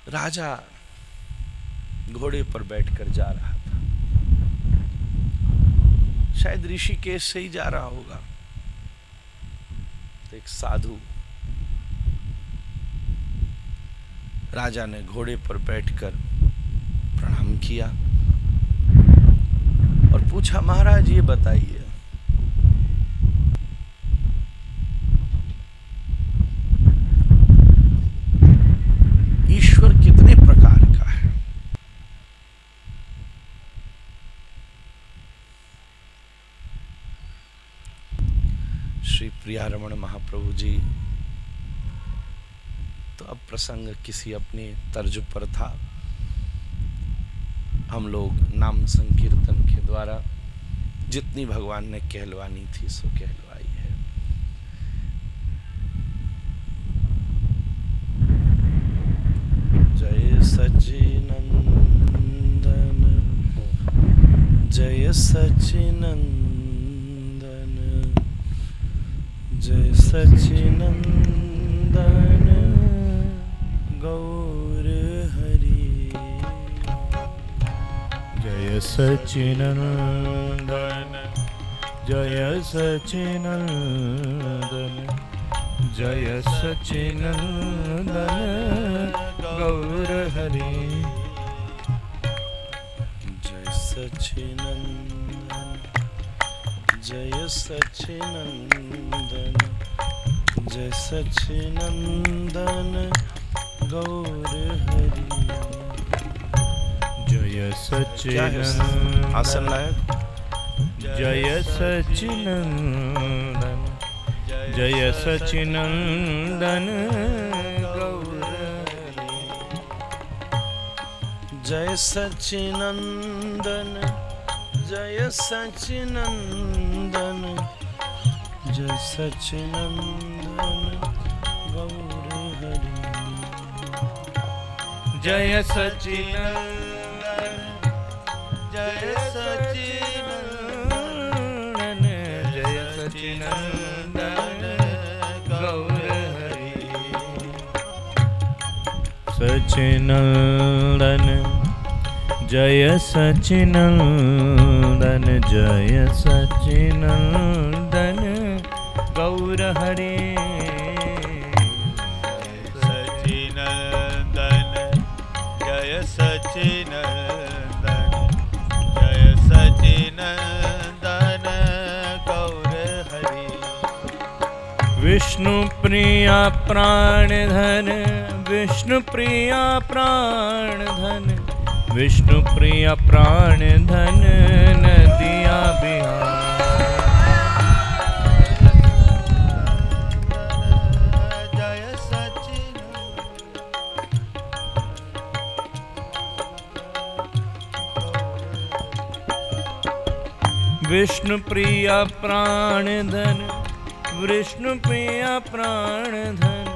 राजा घोड़े पर बैठकर जा रहा था, शायद ऋषिकेश से ही जा रहा होगा। तो एक साधु राजा ने घोड़े पर बैठकर प्रणाम किया और पूछा, महाराज ये बताइए ईश्वर कितने प्रकार का है? श्री प्रियारमण महाप्रभु जी तो अब प्रसंग किसी अपने तर्ज पर था। हम लोग नाम संकीर्तन के द्वारा जितनी भगवान ने कहलवानी थी सो कहलवाई है। जय सच्चिनंदन, जय सच्चिनंदन, जय सच्चिनंदन गौर हरि। जय सच्चिनंदन, जय सच्चिनंदन, जय सच्चिनंदन गौर हरि। जय सच्चिनंदन, जय सच्चिनंदन, जय सच्चिनंदन गौर हरि। जय सच्चिनंदन, आसन लायक। जय सच्चिनंदन, जय सच्चिनंदन गौर हरि। जय सच्चिनंदन, जय सच्चिनंदन, जय सच्चिनंदन गौर हरि। जय सच्चिनंदन, जय सच्चिनंदन, जय सच्चिनंदन गौर हरि। सच्चिनंदन, जय सच्चिनंदन, जय सच्चिनंदन गौर हरि। नंदन गौर हरि। विष्णु प्रिया प्राण धन, विष्णु प्रिया प्राण धन, विष्णु प्रिया प्राण धन नदिया बिहार। विष्णु प्रिया प्राण धन, विष्णु प्रिया प्राण धन,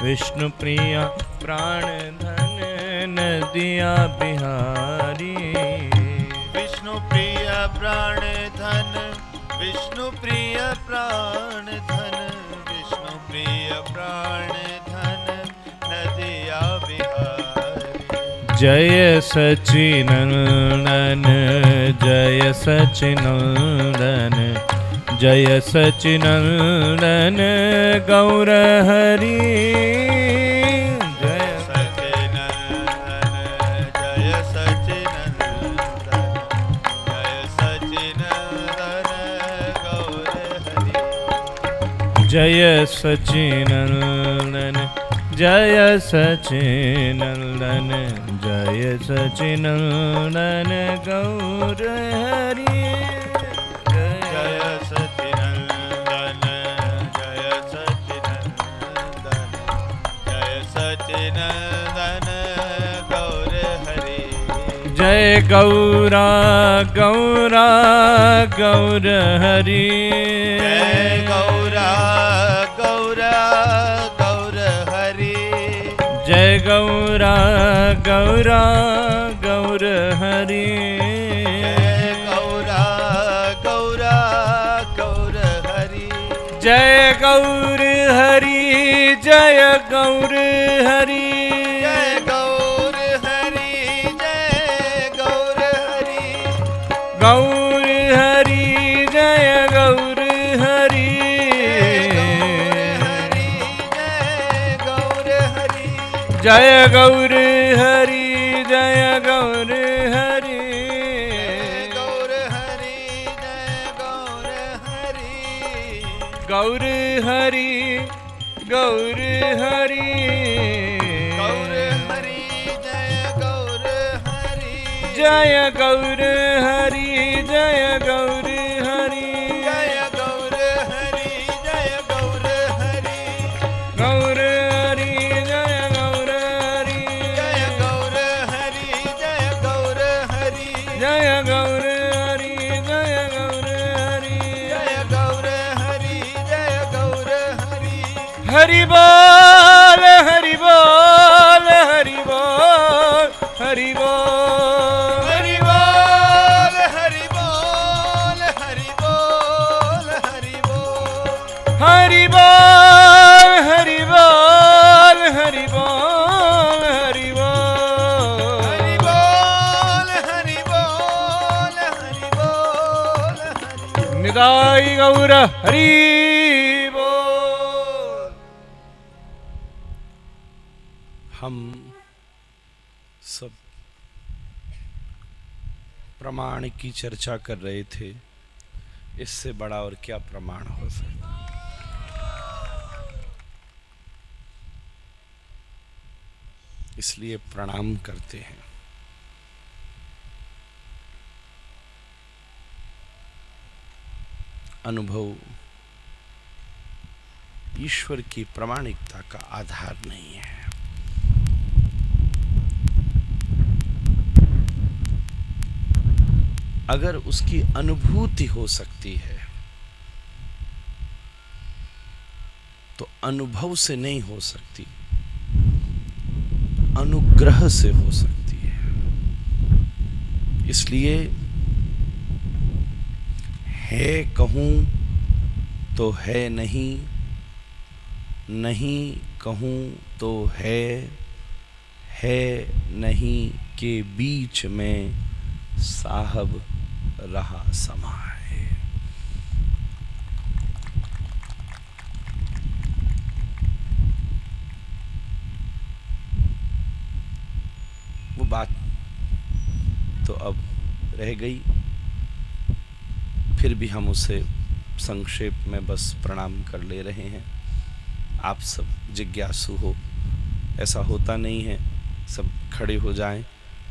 विष्णु प्रिया प्राण धन नदिया बिहारी। विष्णु प्रिय प्राण धन, विष्णु प्रिय प्राण धन, विष्णु प्रिय प्राण धन नदिया बिहारी। जय सचिनंदन, जय सचिनंदन, जय सचिनंदन गौर हरि। जय सचिनंदन, जय सचिनंदन, जय सचिनंदन गौर हरि। जय सचिनंदन, जय सचिनंदन, जय सचिनंदन गौर हरि। जय सचिनंदन, जय सचिनंदन, जय सचिनंदन गौर हरि। जय गौरा गौरा गौर हरि। जय गौरा गौरा गौर हरि। जय गौरा गौरा गौर हरि। जय गौरा गौरा गौर हरि। जय गौर हरि, जय गौर हरि। जय गौर हरि, जय गौर हरि। गौर हरि, जय गौर हरि। जय गौर हरि, जय गौर हरि। गौर हरि, जय गौर हरि। गौर हरि, गौर हरि। गौर हरि, जय गौर हरि। जय गौर हरि, जय गौर हरि। जय गौर हरि, जय गौर हरि। गौर हरि, जय गौर हरि। जय गौर हरि, जय गौर हरि। जय गौर हरि, जय गौर हरि। जय गौर हरि, जय गौर हरि। हरि बोल, हरि बोल, हरि बोल, हरि बोल। हरि बोल, हरि बोल, हरि बोल, हरि बोल। हरि बोल, हरि बोल, हरि बोल, हरि बोल। हरि बोल, हरि बोल, हरि बोल, हरि बोल। निताई गौर हरि बोल। हम सब प्रमाण की चर्चा कर रहे थे, इससे बड़ा और क्या प्रमाण हो सकता। इसलिए प्रणाम करते हैं। अनुभव ईश्वर की प्रामाणिकता का आधार नहीं है। अगर उसकी अनुभूति हो सकती है तो अनुभव से नहीं हो सकती, अनुग्रह से हो सकती है। इसलिए है कहूं तो है नहीं, नहीं कहूं तो है नहीं के बीच में साहब रहा समा है। वो बात तो अब रह गई फिर भी हम उसे संक्षेप में बस प्रणाम कर ले रहे हैं। आप सब जिज्ञासु हो, ऐसा होता नहीं है सब खड़े हो जाएं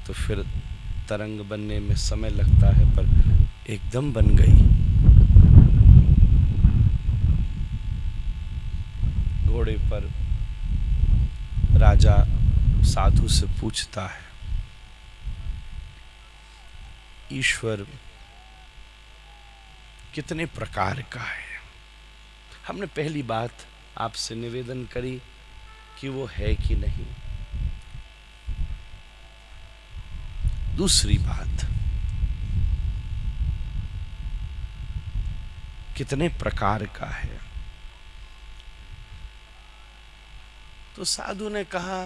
तो फिर तरंग बनने में समय लगता है, पर एकदम बन गई। घोड़े पर राजा साधु से पूछता है, ईश्वर कितने प्रकार का है? हमने पहली बात आपसे निवेदन करी कि वो है कि नहीं। दूसरी बात, कितने प्रकार का है? तो साधु ने कहा,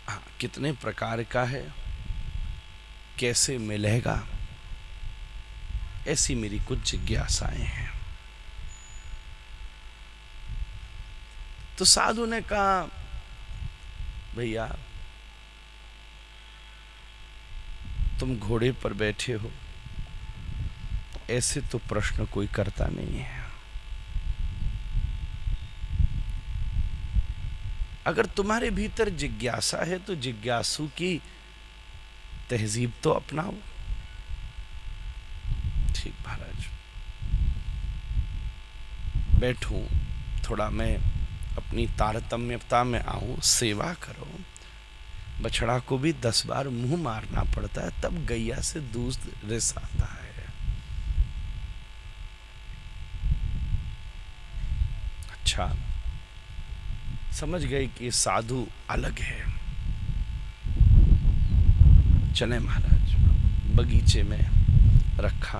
हाँ, कितने प्रकार का है, कैसे मिलेगा, ऐसी मेरी कुछ जिज्ञासाएं हैं। तो साधु ने कहा, भैया तुम घोड़े पर बैठे हो, ऐसे तो प्रश्न कोई करता नहीं है। अगर तुम्हारे भीतर जिज्ञासा है तो जिज्ञासु की तहजीब तो अपनाओ। ठीक महाराज, बैठूं, थोड़ा मैं अपनी तारतम्यता में आऊं, सेवा करो। बछड़ा को भी 10 बार मुंह मारना पड़ता है, तब गैया से दूध रिस आता है। अच्छा, समझ गए कि साधु अलग है। चले महाराज, बगीचे में रखा,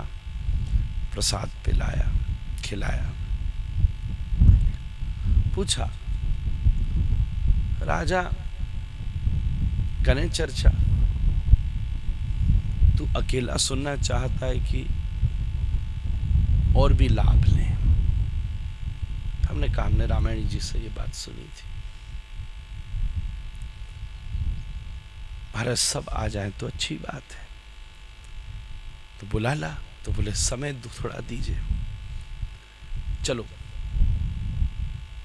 प्रसाद पिलाया, खिलाया। पूछा, राजा करें चर्चा? तू अकेला सुनना चाहता है कि और भी लाभ लें? हमने कहा, हमने रामायण जी से ये बात सुनी थी। महाराज सब आ जाए तो अच्छी बात है। तो बुला ला, तो बोले समय थोड़ा दीजिए। चलो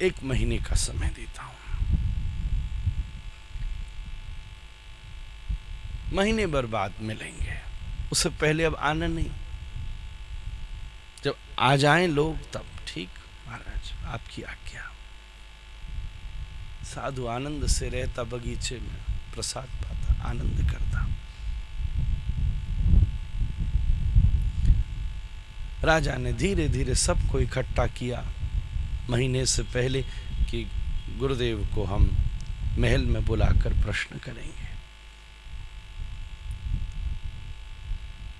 1 महीने का समय देता हूं। महीने भर बाद मिलेंगे, उससे पहले अब आना नहीं। जब आ जाएं लोग तब ठीक। महाराज आपकी आज्ञा। साधु आनंद से रहता, बगीचे में प्रसाद पाता, आनंद करता। राजा ने धीरे धीरे सबको इकट्ठा किया महीने से पहले कि गुरुदेव को हम महल में बुलाकर प्रश्न करेंगे।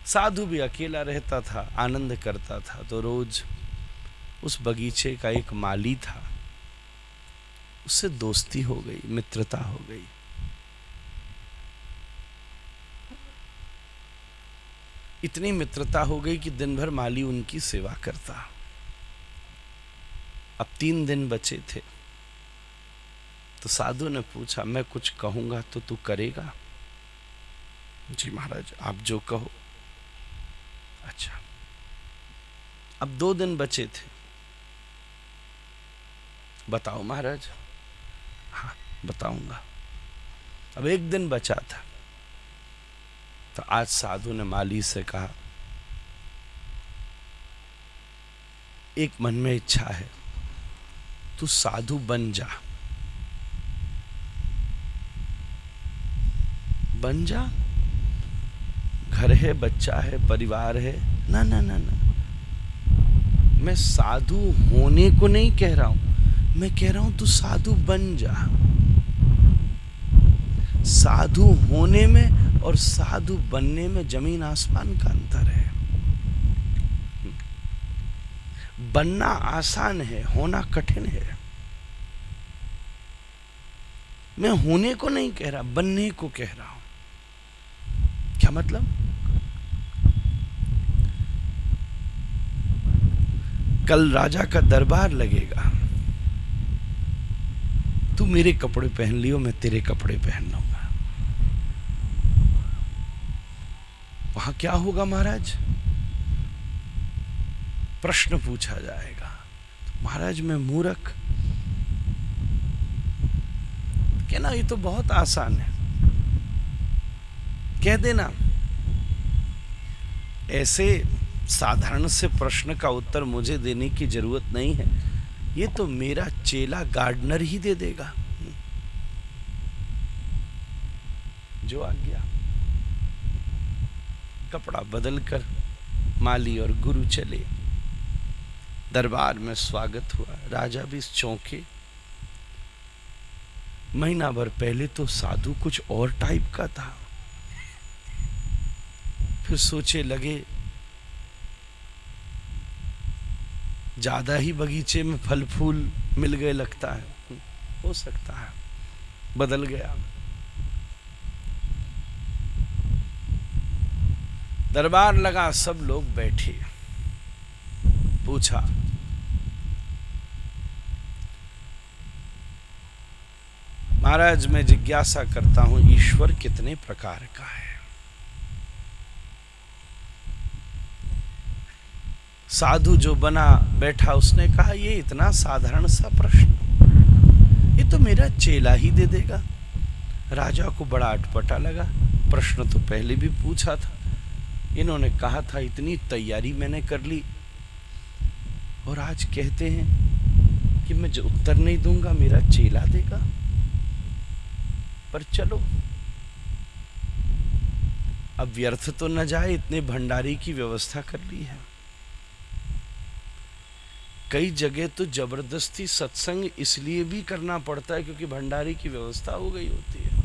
साधु भी अकेला रहता था, आनंद करता था। तो रोज उस बगीचे का एक माली था, उससे दोस्ती हो गई, मित्रता हो गई। इतनी मित्रता हो गई कि दिन भर माली उनकी सेवा करता। अब 3 दिन बचे थे तो साधु ने पूछा, मैं कुछ कहूंगा तो तू करेगा? जी महाराज, आप जो कहो। अच्छा, अब 2 दिन बचे थे, बताओ महाराज। हाँ बताऊंगा। अब 1 दिन बचा था। तो आज साधु ने माली से कहा, एक मन में इच्छा है, तू साधु बन जा। बन जा, घर है, बच्चा है, परिवार है। ना ना ना ना, मैं साधु होने को नहीं कह रहा हूं, मैं कह रहा हूं तू साधु बन जा। साधु होने में और साधु बनने में जमीन आसमान का अंतर है। बनना आसान है, होना कठिन है। मैं होने को नहीं कह रहा, बनने को कह रहा हूं। क्या मतलब? कल राजा का दरबार लगेगा, तू मेरे कपड़े पहन लियो, मैं तेरे कपड़े पहन लूंगा। वहां क्या होगा महाराज? प्रश्न पूछा जाएगा। तो महाराज मैं मूर्ख, कहना ये तो बहुत आसान है, कह देना। ऐसे साधारण से प्रश्न का उत्तर मुझे देने की जरूरत नहीं है, ये तो मेरा चेला गार्डनर ही दे देगा। जो आ गया। कपड़ा बदलकर माली और गुरु चले। दरबार में स्वागत हुआ। राजा भी चौंके। महीना भर पहले तो साधु कुछ और टाइप का था, फिर सोचे लगे ज्यादा ही बगीचे में फल फूल मिल गए लगता है, हो सकता है बदल गया। दरबार लगा, सब लोग बैठे। पूछा, महाराज मैं जिज्ञासा करता हूं ईश्वर कितने प्रकार का है? साधु जो बना बैठा उसने कहा ये इतना साधारण सा प्रश्न, ये तो मेरा चेला ही दे देगा। राजा को बड़ा अटपटा लगा, प्रश्न तो पहले भी पूछा था, इन्होंने कहा था इतनी तैयारी मैंने कर ली, और आज कहते हैं कि मैं जो उत्तर नहीं दूंगा मेरा चेला देगा। पर चलो अब व्यर्थ तो न जाए, इतने भंडारी की व्यवस्था कर ली है। कई जगह तो जबरदस्ती सत्संग इसलिए भी करना पड़ता है क्योंकि भंडारी की व्यवस्था हो गई होती है।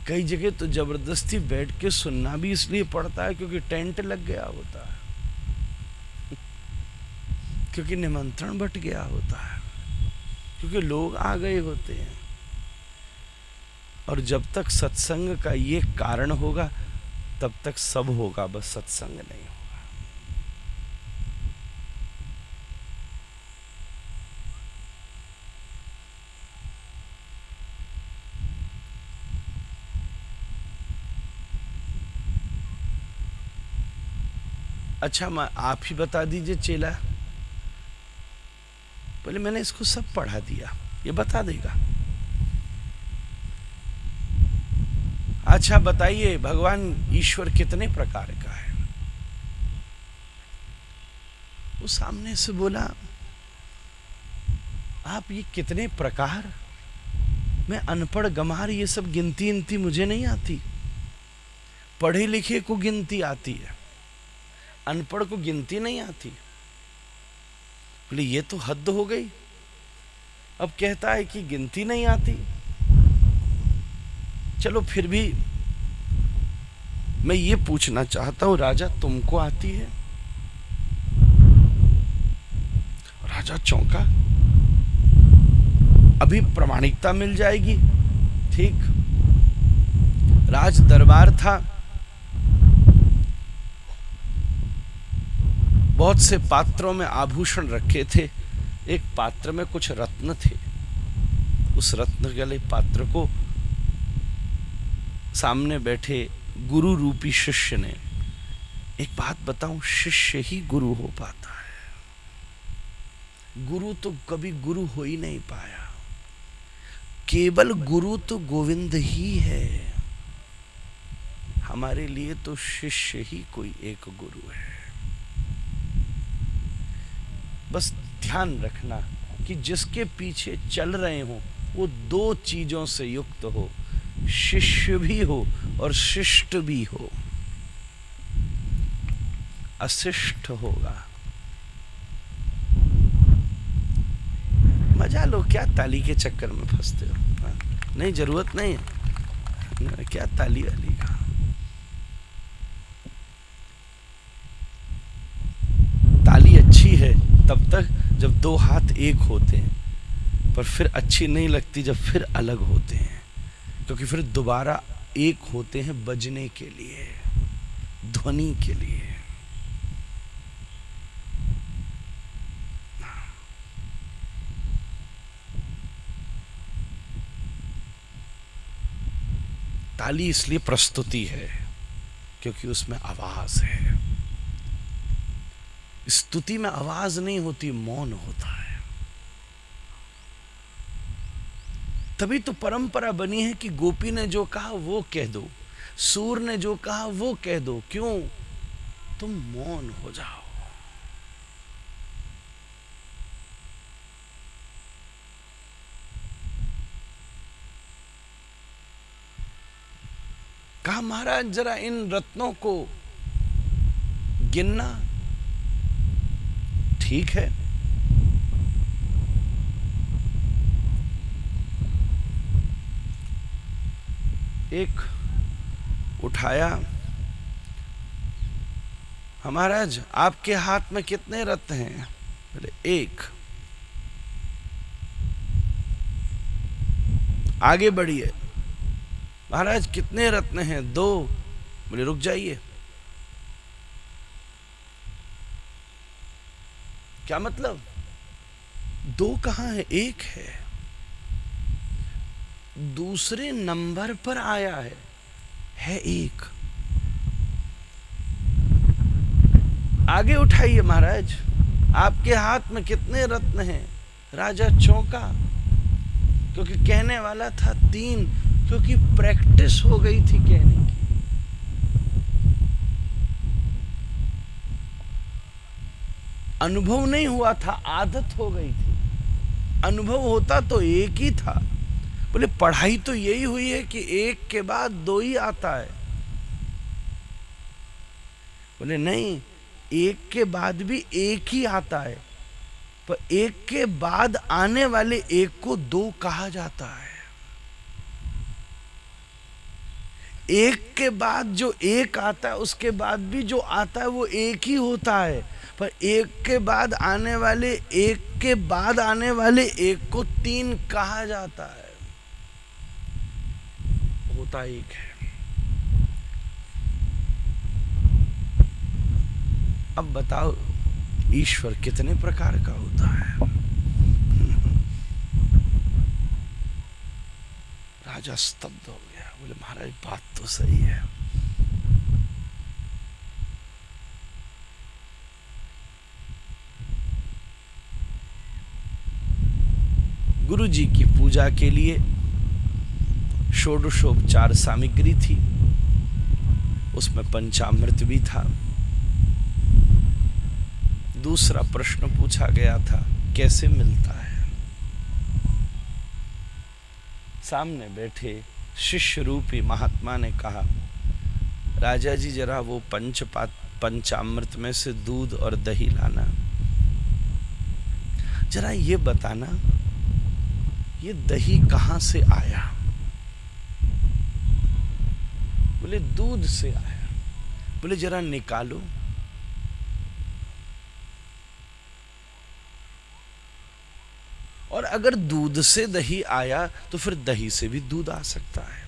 कई जगह तो जबरदस्ती बैठ के सुनना भी इसलिए पड़ता है क्योंकि टेंट लग गया होता है, क्योंकि निमंत्रण बट गया होता है, क्योंकि लोग आ गए होते हैं। और जब तक सत्संग का ये कारण होगा तब तक सब होगा, बस सत्संग नहीं होगा। अच्छा आप ही बता दीजिए चेला, बोले मैंने इसको सब पढ़ा दिया, ये बता देगा। अच्छा बताइए भगवान ईश्वर कितने प्रकार का है? वो सामने से बोला आप ये कितने प्रकार, मैं अनपढ़ गंवार, ये सब गिनती मुझे नहीं आती। पढ़े लिखे को गिनती आती है, अनपढ़ को गिनती नहीं आती। बोले ये तो हद हो गई, अब कहता है कि गिनती नहीं आती। चलो फिर भी मैं ये पूछना चाहता हूं राजा तुमको आती है? राजा चौंका, अभी प्रमाणिकता मिल जाएगी। ठीक, राज दरबार था, बहुत से पात्रों में आभूषण रखे थे, एक पात्र में कुछ रत्न थे। उस रत्न वाले पात्र को सामने बैठे गुरु रूपी शिष्य ने, एक बात बताऊं, शिष्य ही गुरु हो पाता है, गुरु तो कभी गुरु हो ही नहीं पाया। केवल गुरु तो गोविंद ही है, हमारे लिए तो शिष्य ही कोई एक गुरु है। बस ध्यान रखना कि जिसके पीछे चल रहे हो वो दो चीजों से युक्त हो, शिष्य भी हो और शिष्ट भी हो। अशिष्ट होगा, मजा लो, क्या ताली के चक्कर में फंसते हो? नहीं, जरूरत नहीं है, क्या ताली वाली का। ताली अच्छी है तब तक जब दो हाथ एक होते हैं, पर फिर अच्छी नहीं लगती जब फिर अलग होते हैं, क्योंकि फिर दोबारा एक होते हैं बजने के लिए, ध्वनि के लिए। निकाली इसलिए प्रस्तुति है क्योंकि उसमें आवाज है। स्तुति में आवाज नहीं होती, मौन होता है। तभी तो परंपरा बनी है कि गोपी ने जो कहा वो कह दो, सूर ने जो कहा वो कह दो। क्यों? तुम मौन हो जाओ। कहा महाराज जरा इन रत्नों को गिनना। ठीक है, एक उठाया। महाराज आपके हाथ में कितने रत्न हैं? बोले एक। आगे बढ़िए। महाराज कितने रत्न हैं? दो। बोले रुक जाइए। क्या मतलब? दो कहां है? एक है, दूसरे नंबर पर आया है एक। आगे उठाइए महाराज, आपके हाथ में कितने रत्न हैं? राजा चौंका, क्योंकि कहने वाला था तीन, क्योंकि प्रैक्टिस हो गई थी कहने की। अनुभव नहीं हुआ था, आदत हो गई थी। अनुभव होता तो एक ही था। बोले पढ़ाई तो यही हुई है कि एक के बाद दो ही आता है। बोले नहीं, एक के बाद भी एक ही आता है, पर एक के बाद आने वाले एक को दो कहा जाता है। एक के बाद जो एक आता है उसके बाद भी जो आता है वो एक ही होता है, पर एक के बाद आने वाले एक के बाद आने वाले एक को तीन कहा जाता है। होता एक है। अब बताओ ईश्वर कितने प्रकार का होता है? राजा स्तब्ध हो गया। बोले महाराज बात तो सही है। गुरु जी की पूजा के लिए षोडशोपचार सामग्री थी, उसमें पंचामृत भी था। दूसरा प्रश्न पूछा गया था, कैसे मिलता है? सामने बैठे शिष्य रूपी महात्मा ने कहा, राजा जी जरा वो पंचामृत में से दूध और दही लाना। जरा ये बताना, ये दही कहां से आया? बोले दूध से आया। बोले जरा निकालो। और अगर दूध से दही आया तो फिर दही से भी दूध आ सकता है?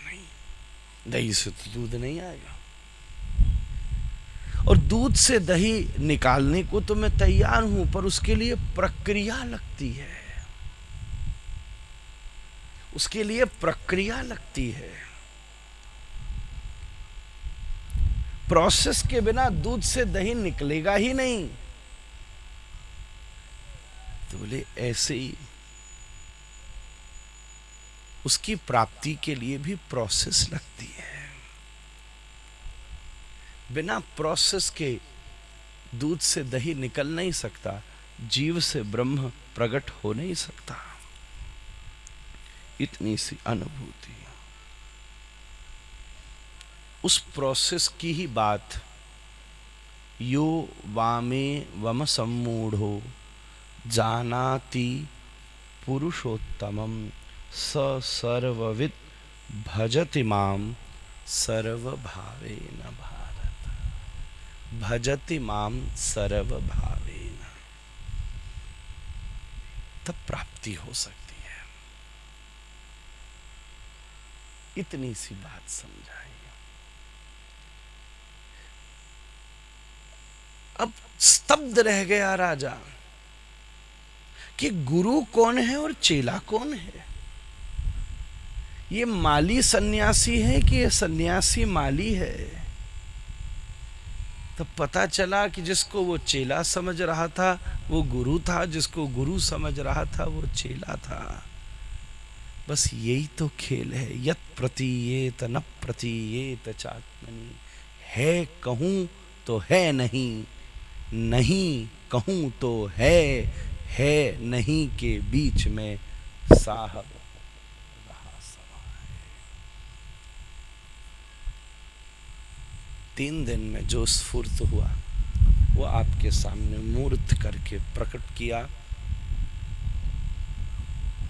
नहीं, दही से तो दूध नहीं आएगा। और दूध से दही निकालने को तो मैं तैयार हूं, पर उसके लिए प्रक्रिया लगती है। उसके लिए प्रक्रिया लगती है। प्रोसेस के बिना दूध से दही निकलेगा ही नहीं। तो बोले ऐसे ही उसकी प्राप्ति के लिए भी प्रोसेस लगती है। बिना प्रोसेस के दूध से दही निकल नहीं सकता, जीव से ब्रह्म प्रकट हो नहीं सकता। इतनी सी अनुभूति। उस प्रोसेस की ही बात यो वामे वम सम्मूढ़ो जानाति पुरुषोत्तमं स सर्वविद भजति माम सर्वभावेन भारत। भजति माम सर्वभावेन, तब प्राप्ति हो सकती है। इतनी सी बात समझाई। अब स्तब्ध रह गया राजा कि गुरु कौन है और चेला कौन है। ये माली सन्यासी है कि ये सन्यासी माली है? तब पता चला कि जिसको वो चेला समझ रहा था वो गुरु था, जिसको गुरु समझ रहा था वो चेला था। बस यही तो खेल है। यत प्रतीयेत न प्रतीयेत चात्मनि। है कहूं तो है नहीं, नहीं कहूं तो है नहीं के बीच में साहब रहा समाये। 3 दिन में जो स्फूर्त हुआ वो आपके सामने मूर्त करके प्रकट किया।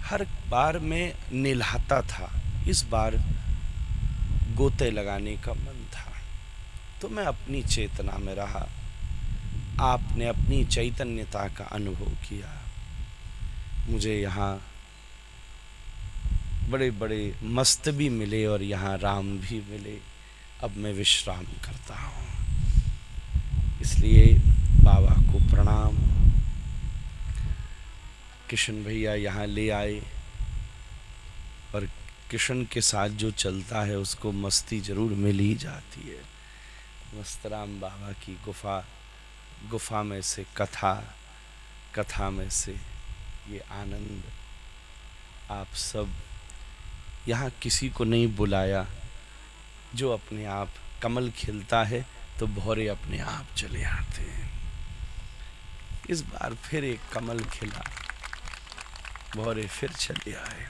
हर बार मैं निल्हाता था, इस बार गोते लगाने का मन था, तो मैं अपनी चेतना में रहा। आपने अपनी चैतन्यता का अनुभव किया। मुझे यहाँ बड़े बड़े मस्त भी मिले और यहाँ राम भी मिले। अब मैं विश्राम करता हूँ, इसलिए बाबा को प्रणाम। किशन भैया यहाँ ले आए और किशन के साथ जो चलता है उसको मस्ती जरूर मिल ही जाती है। मस्तराम बाबा की गुफा में से कथा में से ये आनंद। आप सब यहाँ किसी को नहीं बुलाया, जो अपने आप कमल खिलता है तो भौरे अपने आप चले आते हैं। इस बार फिर एक कमल खिला, भौरे फिर चले आए।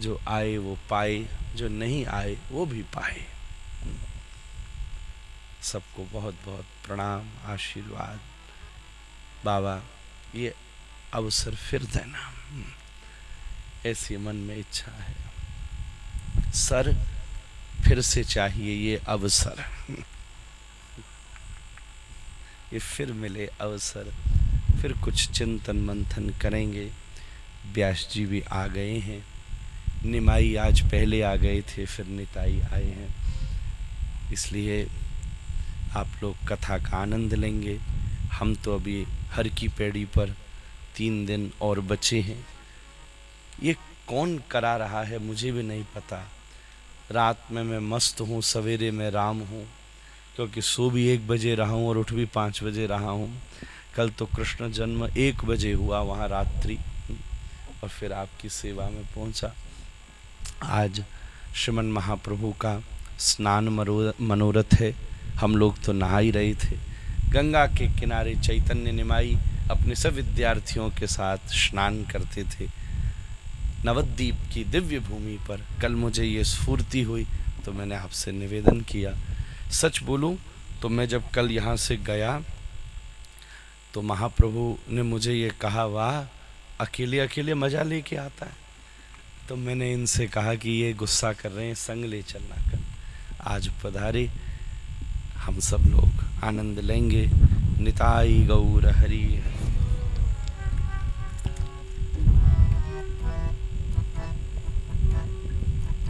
जो आए वो पाए, जो नहीं आए वो भी पाए। सबको बहुत बहुत प्रणाम, आशीर्वाद। बाबा ये अवसर फिर देना, ऐसी मन में इच्छा है। सर फिर से चाहिए ये अवसर, ये फिर मिले अवसर, फिर कुछ चिंतन मंथन करेंगे। व्यास जी भी आ गए हैं, निमाई आज पहले आ गए थे, फिर निताई आए हैं, इसलिए आप लोग कथा का आनंद लेंगे। हम तो अभी हर की पेड़ी पर 3 दिन और बचे हैं। ये कौन करा रहा है मुझे भी नहीं पता। रात में मैं मस्त हूँ, सवेरे में राम हूँ, क्योंकि सो भी 1 बजे रहा हूँ और उठ भी 5 बजे रहा हूँ। कल तो कृष्ण जन्म 1 बजे हुआ वहाँ रात्रि, और फिर आपकी सेवा में पहुँचा। आज श्रीमन महाप्रभु का स्नान मनोरथ है। हम लोग तो नहा ही रहे थे। गंगा के किनारे चैतन्य निमाई अपने सब विद्यार्थियों के साथ स्नान करते थे नवद्वीप की दिव्य भूमि पर। कल मुझे ये स्फूर्ति हुई तो मैंने आपसे निवेदन किया। सच बोलूं तो मैं जब कल यहाँ से गया तो महाप्रभु ने मुझे ये कहा, वाह अकेले अकेले मज़ा लेके आता है। तो मैंने इनसे कहा कि ये गुस्सा कर रहे हैं, संग ले चलना। कर आज पधारे, हम सब लोग आनंद लेंगे। निताई गौर हरि।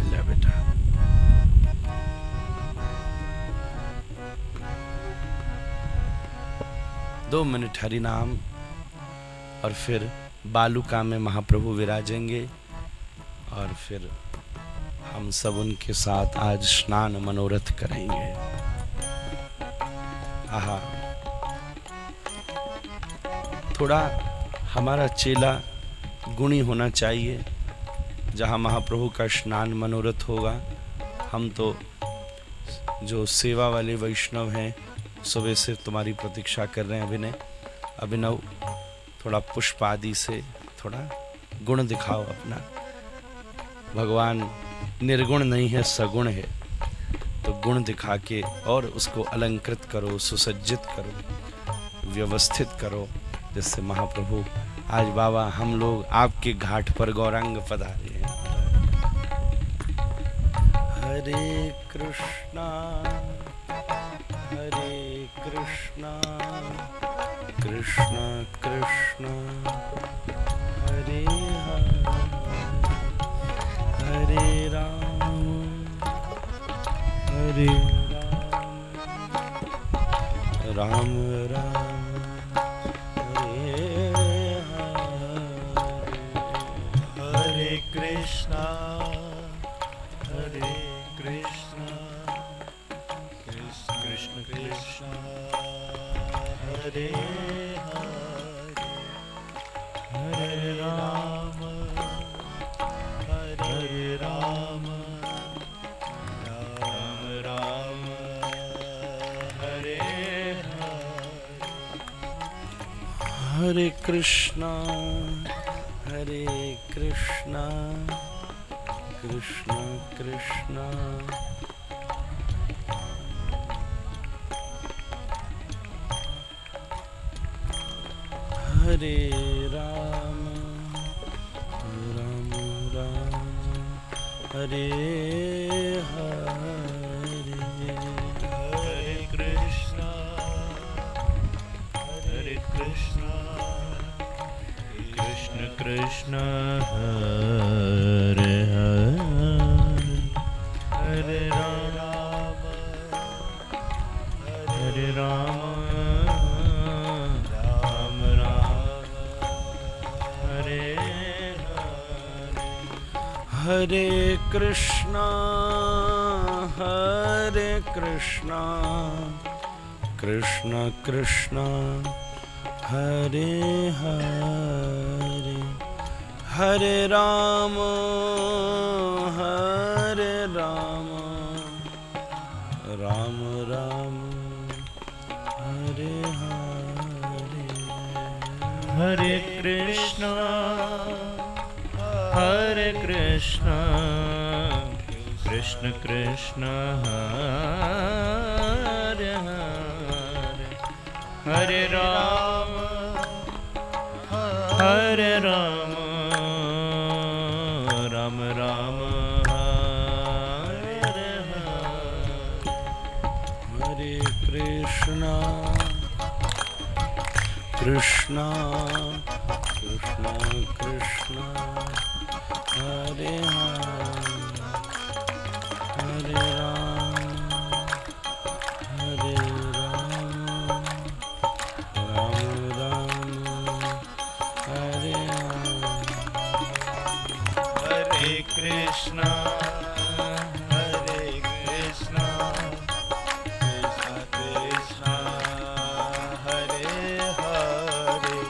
ले बेटा, दो मिनट हरि नाम और फिर बालुका में महाप्रभु विराजेंगे और फिर हम सब उनके साथ आज स्नान मनोरथ करेंगे। आहा, थोड़ा हमारा चेला गुणी होना चाहिए। जहाँ महाप्रभु का स्नान मनोरथ होगा, हम तो जो सेवा वाले वैष्णव हैं सुबह से तुम्हारी प्रतीक्षा कर रहे हैं। अभिनव थोड़ा पुष्प आदि से थोड़ा गुण दिखाओ अपना। भगवान निर्गुण नहीं है, सगुण है, तो गुण दिखा के और उसको अलंकृत करो, सुसज्जित करो, व्यवस्थित करो, जिससे महाप्रभु आज बाबा हम लोग आपके घाट पर गौरांग पधारे हैं। हरे कृष्णा कृष्ण कृष्ण हरे हरे राम हरे राम राम हरे हरे हरे कृष्णा हरे हरे राम राम राम हरे हरे कृष्णा कृष्णा कृष्णा हरे राम राम राम हरे हरे हरे कृष्णा कृष्ण कृष्ण हरे हरे राम राम राम हरे हरे कृष्णा कृष्ण कृष्ण हरे हरे हरे राम राम राम हरे हरे हरे कृष्णा कृष्ण कृष्ण हरे हरे हरे राम राम राम हरे हरे हरे कृष्णा कृष्णा कृष्ण हरे हरे राम राम हरे हरे कृष्णा कृष्ण कृष्ण हरे हरे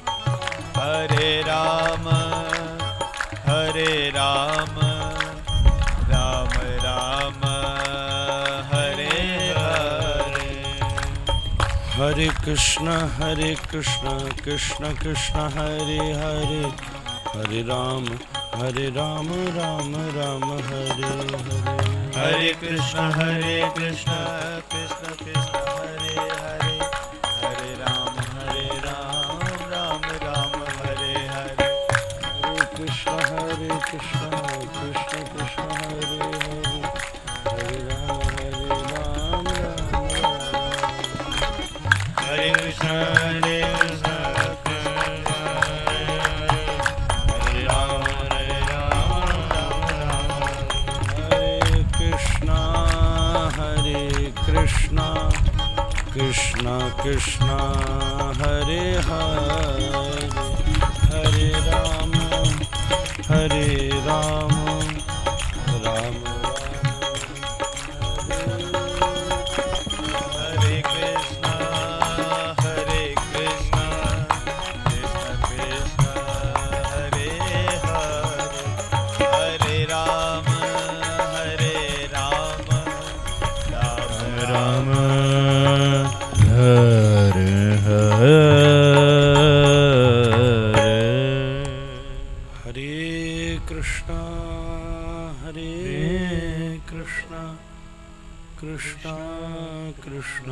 हरे राम राम राम हरे हरे हरे कृष्ण कृष्ण कृष्ण हरे हरे हरे राम राम राम हरे हरे हरे कृष्ण कृष्ण कृष्ण हरे हरे हरे राम राम राम हरे हरे हरे कृष्ण कृष्ण कृष्ण हरे हरे हरे राम राम हरे कृष्ण कृष्ण कृष्ण हरे हरे हरे राम राम राम हरे कृष्ण कृष्ण कृष्ण हरे हरे हरे राम राम हरे हरे हरे कृष्ण कृष्ण कृष्ण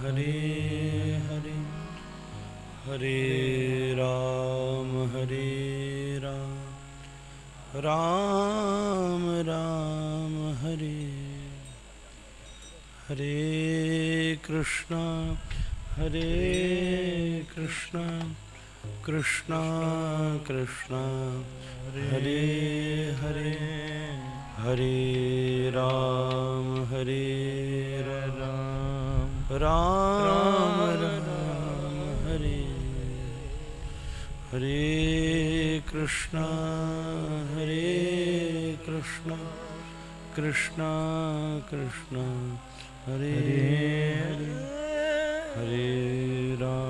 हरे हरे हरे राम राम राम हरे हरे कृष्ण कृष्ण कृष्ण हरे हरे हरे राम राम राम हरे हरे कृष्ण कृष्ण कृष्ण हरे हरे हरे राम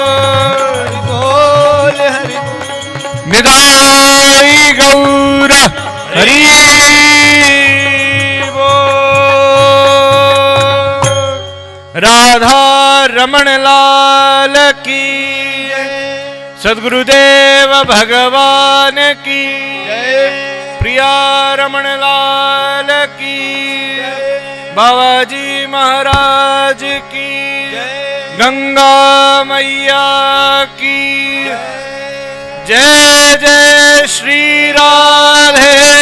गौर हरि बोल। राधा रमण लाल की सद्गुरुदेव भगवान की प्रिया रमण लाल की बाबाजी महाराज की गंगा मैया की जय जय श्री राधे